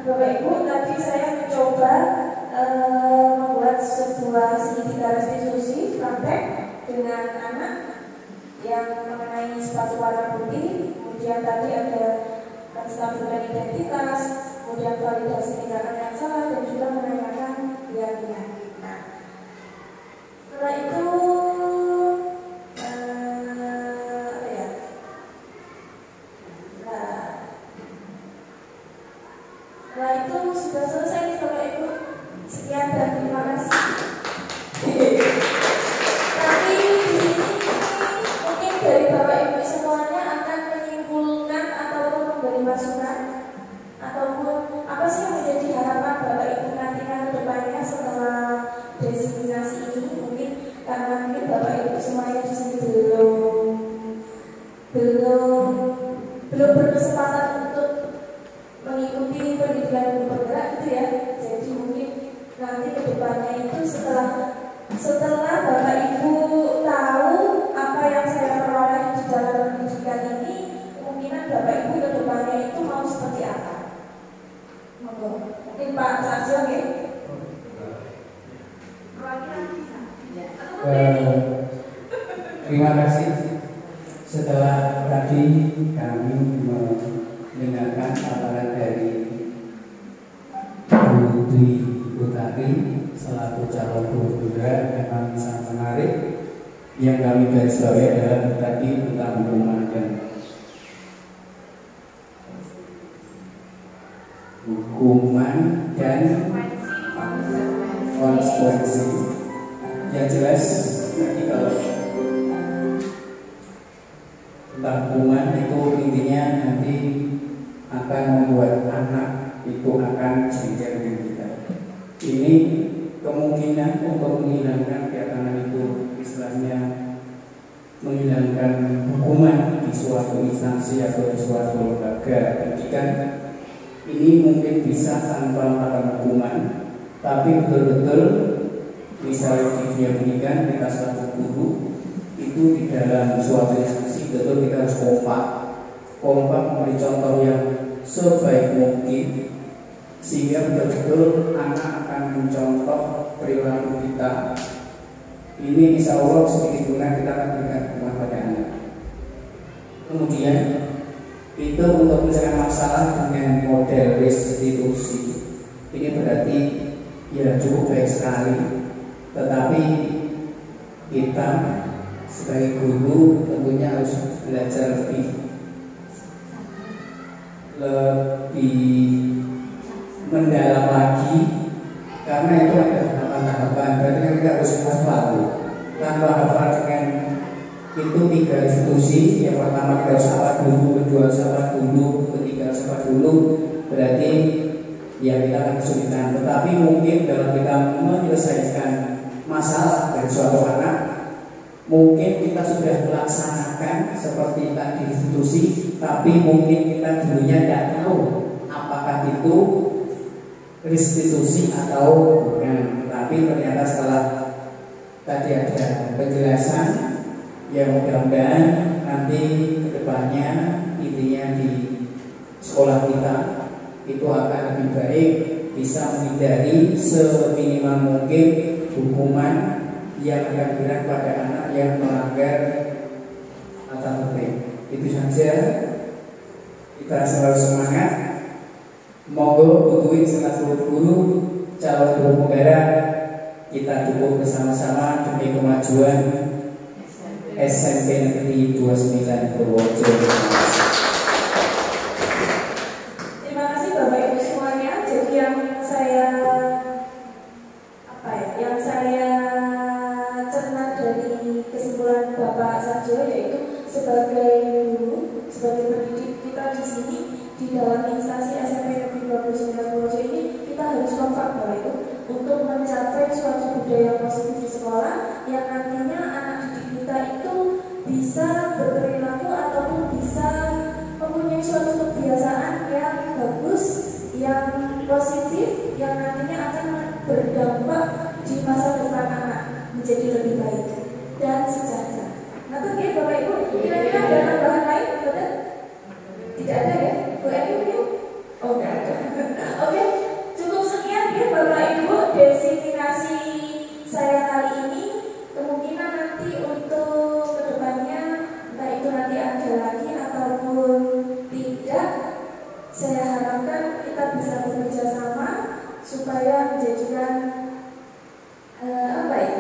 Bapak Ibu, tadi saya mencoba membuat sebuah segitiga restitusi praktek dengan anak yang mengenai sepatu warna putih, kemudian tadi ada menstabilkan identitas, kemudian validasi tindakan yang salah, dan juga menanyakan keyakinan. Nah, setelah itu setelah itu sudah selesai nih Bapak Ibu. Sekian dan terima kasih. Tapi di sini mungkin dari Bapak Ibu semuanya akan menyimpulkan ataupun memberi masukan ataupun apa sih yang menjadi harapan Bapak Ibu nantinya ke depannya setelah designasi ini. Mungkin karena mungkin Bapak Ibu semuanya di sini belum berkesempatan untuk mengikuti pendidikan guru penggerak gitu ya. Jadi mungkin nanti kedepannya itu setelah Bapak Ibu tahu apa yang saya peroleh di dalam pendidikan ini, Mungkin Pak Sarjo ya. Terima kasih. Setelah tadi kami mendengarkan paparan dari Bu Dwi Utari selaku calon guru tunggal, memang sangat menarik. Yang kami garis bawahi adalah tadi tentang hukuman dan konsekuensi. Yang jelas tadi kalau tentang hukuman itu intinya nanti akan membuat anak itu akan jengkel dengan kita. Ini kemungkinan untuk menghilangkan keyakinan itu, istilahnya menghilangkan hukuman di suatu instansi atau di suatu lembaga pendidikan. Ini mungkin bisa tanpa melakukan hukuman, tapi betul-betul misalnya di dunia pendidikan kita selaku guru itu di dalam suatu instansi betul kita harus kompak memberi contoh yang sebaik mungkin sehingga betul-betul anak akan mencontoh perilaku kita. Ini insya Allah sedikit guna kita akan berikan hukuman pada anak. Kemudian itu untuk menyelesaikan masalah dengan model restitusi. Ini berarti ya cukup baik sekali, tetapi kita sebagai guru tentunya harus belajar lebih mendalam lagi, karena itu ada tahapan-tahapan. Berarti kita harus hafal. Tanpa hafal dengan itu 3 institusi, yang pertama kita harus hafal dulu, kedua harus hafal dulu, ketiga harus hafal dulu, berarti ya kita akan kesulitan. Tetapi mungkin dalam kita menyelesaikan masalah dari suatu anak, mungkin kita sudah melaksanakan seperti tadi institusi, tapi mungkin kita dulunya tidak tahu apakah itu restitusi atau bukan. Tapi ternyata setelah tadi ada penjelasan, ya mudah-mudahan nanti kedepannya intinya di sekolah kita itu akan lebih baik, bisa menghindari seminimal mungkin hukuman yang akan diberikan pada anak yang melanggar aturan tertib. Itu saja, kita selalu semangat. Monggo butuhin selaku guru, calon guru penggerak, kita dukung bersama-sama demi kemajuan SMP Negeri 29 Purworejo. Terima kasih Bapak Ibu semuanya. Jadi yang saya cerna dari kesimpulan Bapak Sarjo yaitu sebagai guru, sebagai pendidik kita di sini di dalam instansi SMP Negeri 29 Purworejo ini kita harus kompak Bapak Ibu untuk mencapai suatu budaya positif di sekolah yang nantinya anak didik kita itu bisa berperilaku ataupun bisa mempunyai suatu kebiasaan yang bagus, yang positif, yang nantinya akan berdampak di masa depan anak menjadi lebih baik dan sejahtera. Nah, oke Bapak Ibu, kira-kira ada tambahan lain? Betul? Tidak ada ya? Bu Eni mungkin? Oh, tidak ada. Oke, cukup sekian ya Bapak Ibu destinasi saya kali ini. Kemungkinan nanti untuk kedepannya entah itu nanti ada lagi ataupun tidak, saya harapkan kita bisa bekerja sama supaya menjadikan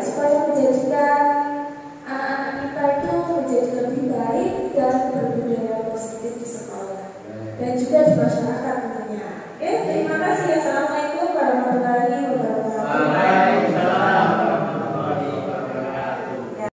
supaya menjadikan anak-anak kita itu menjadi lebih baik dan berbudaya positif di sekolah dan juga di masyarakat.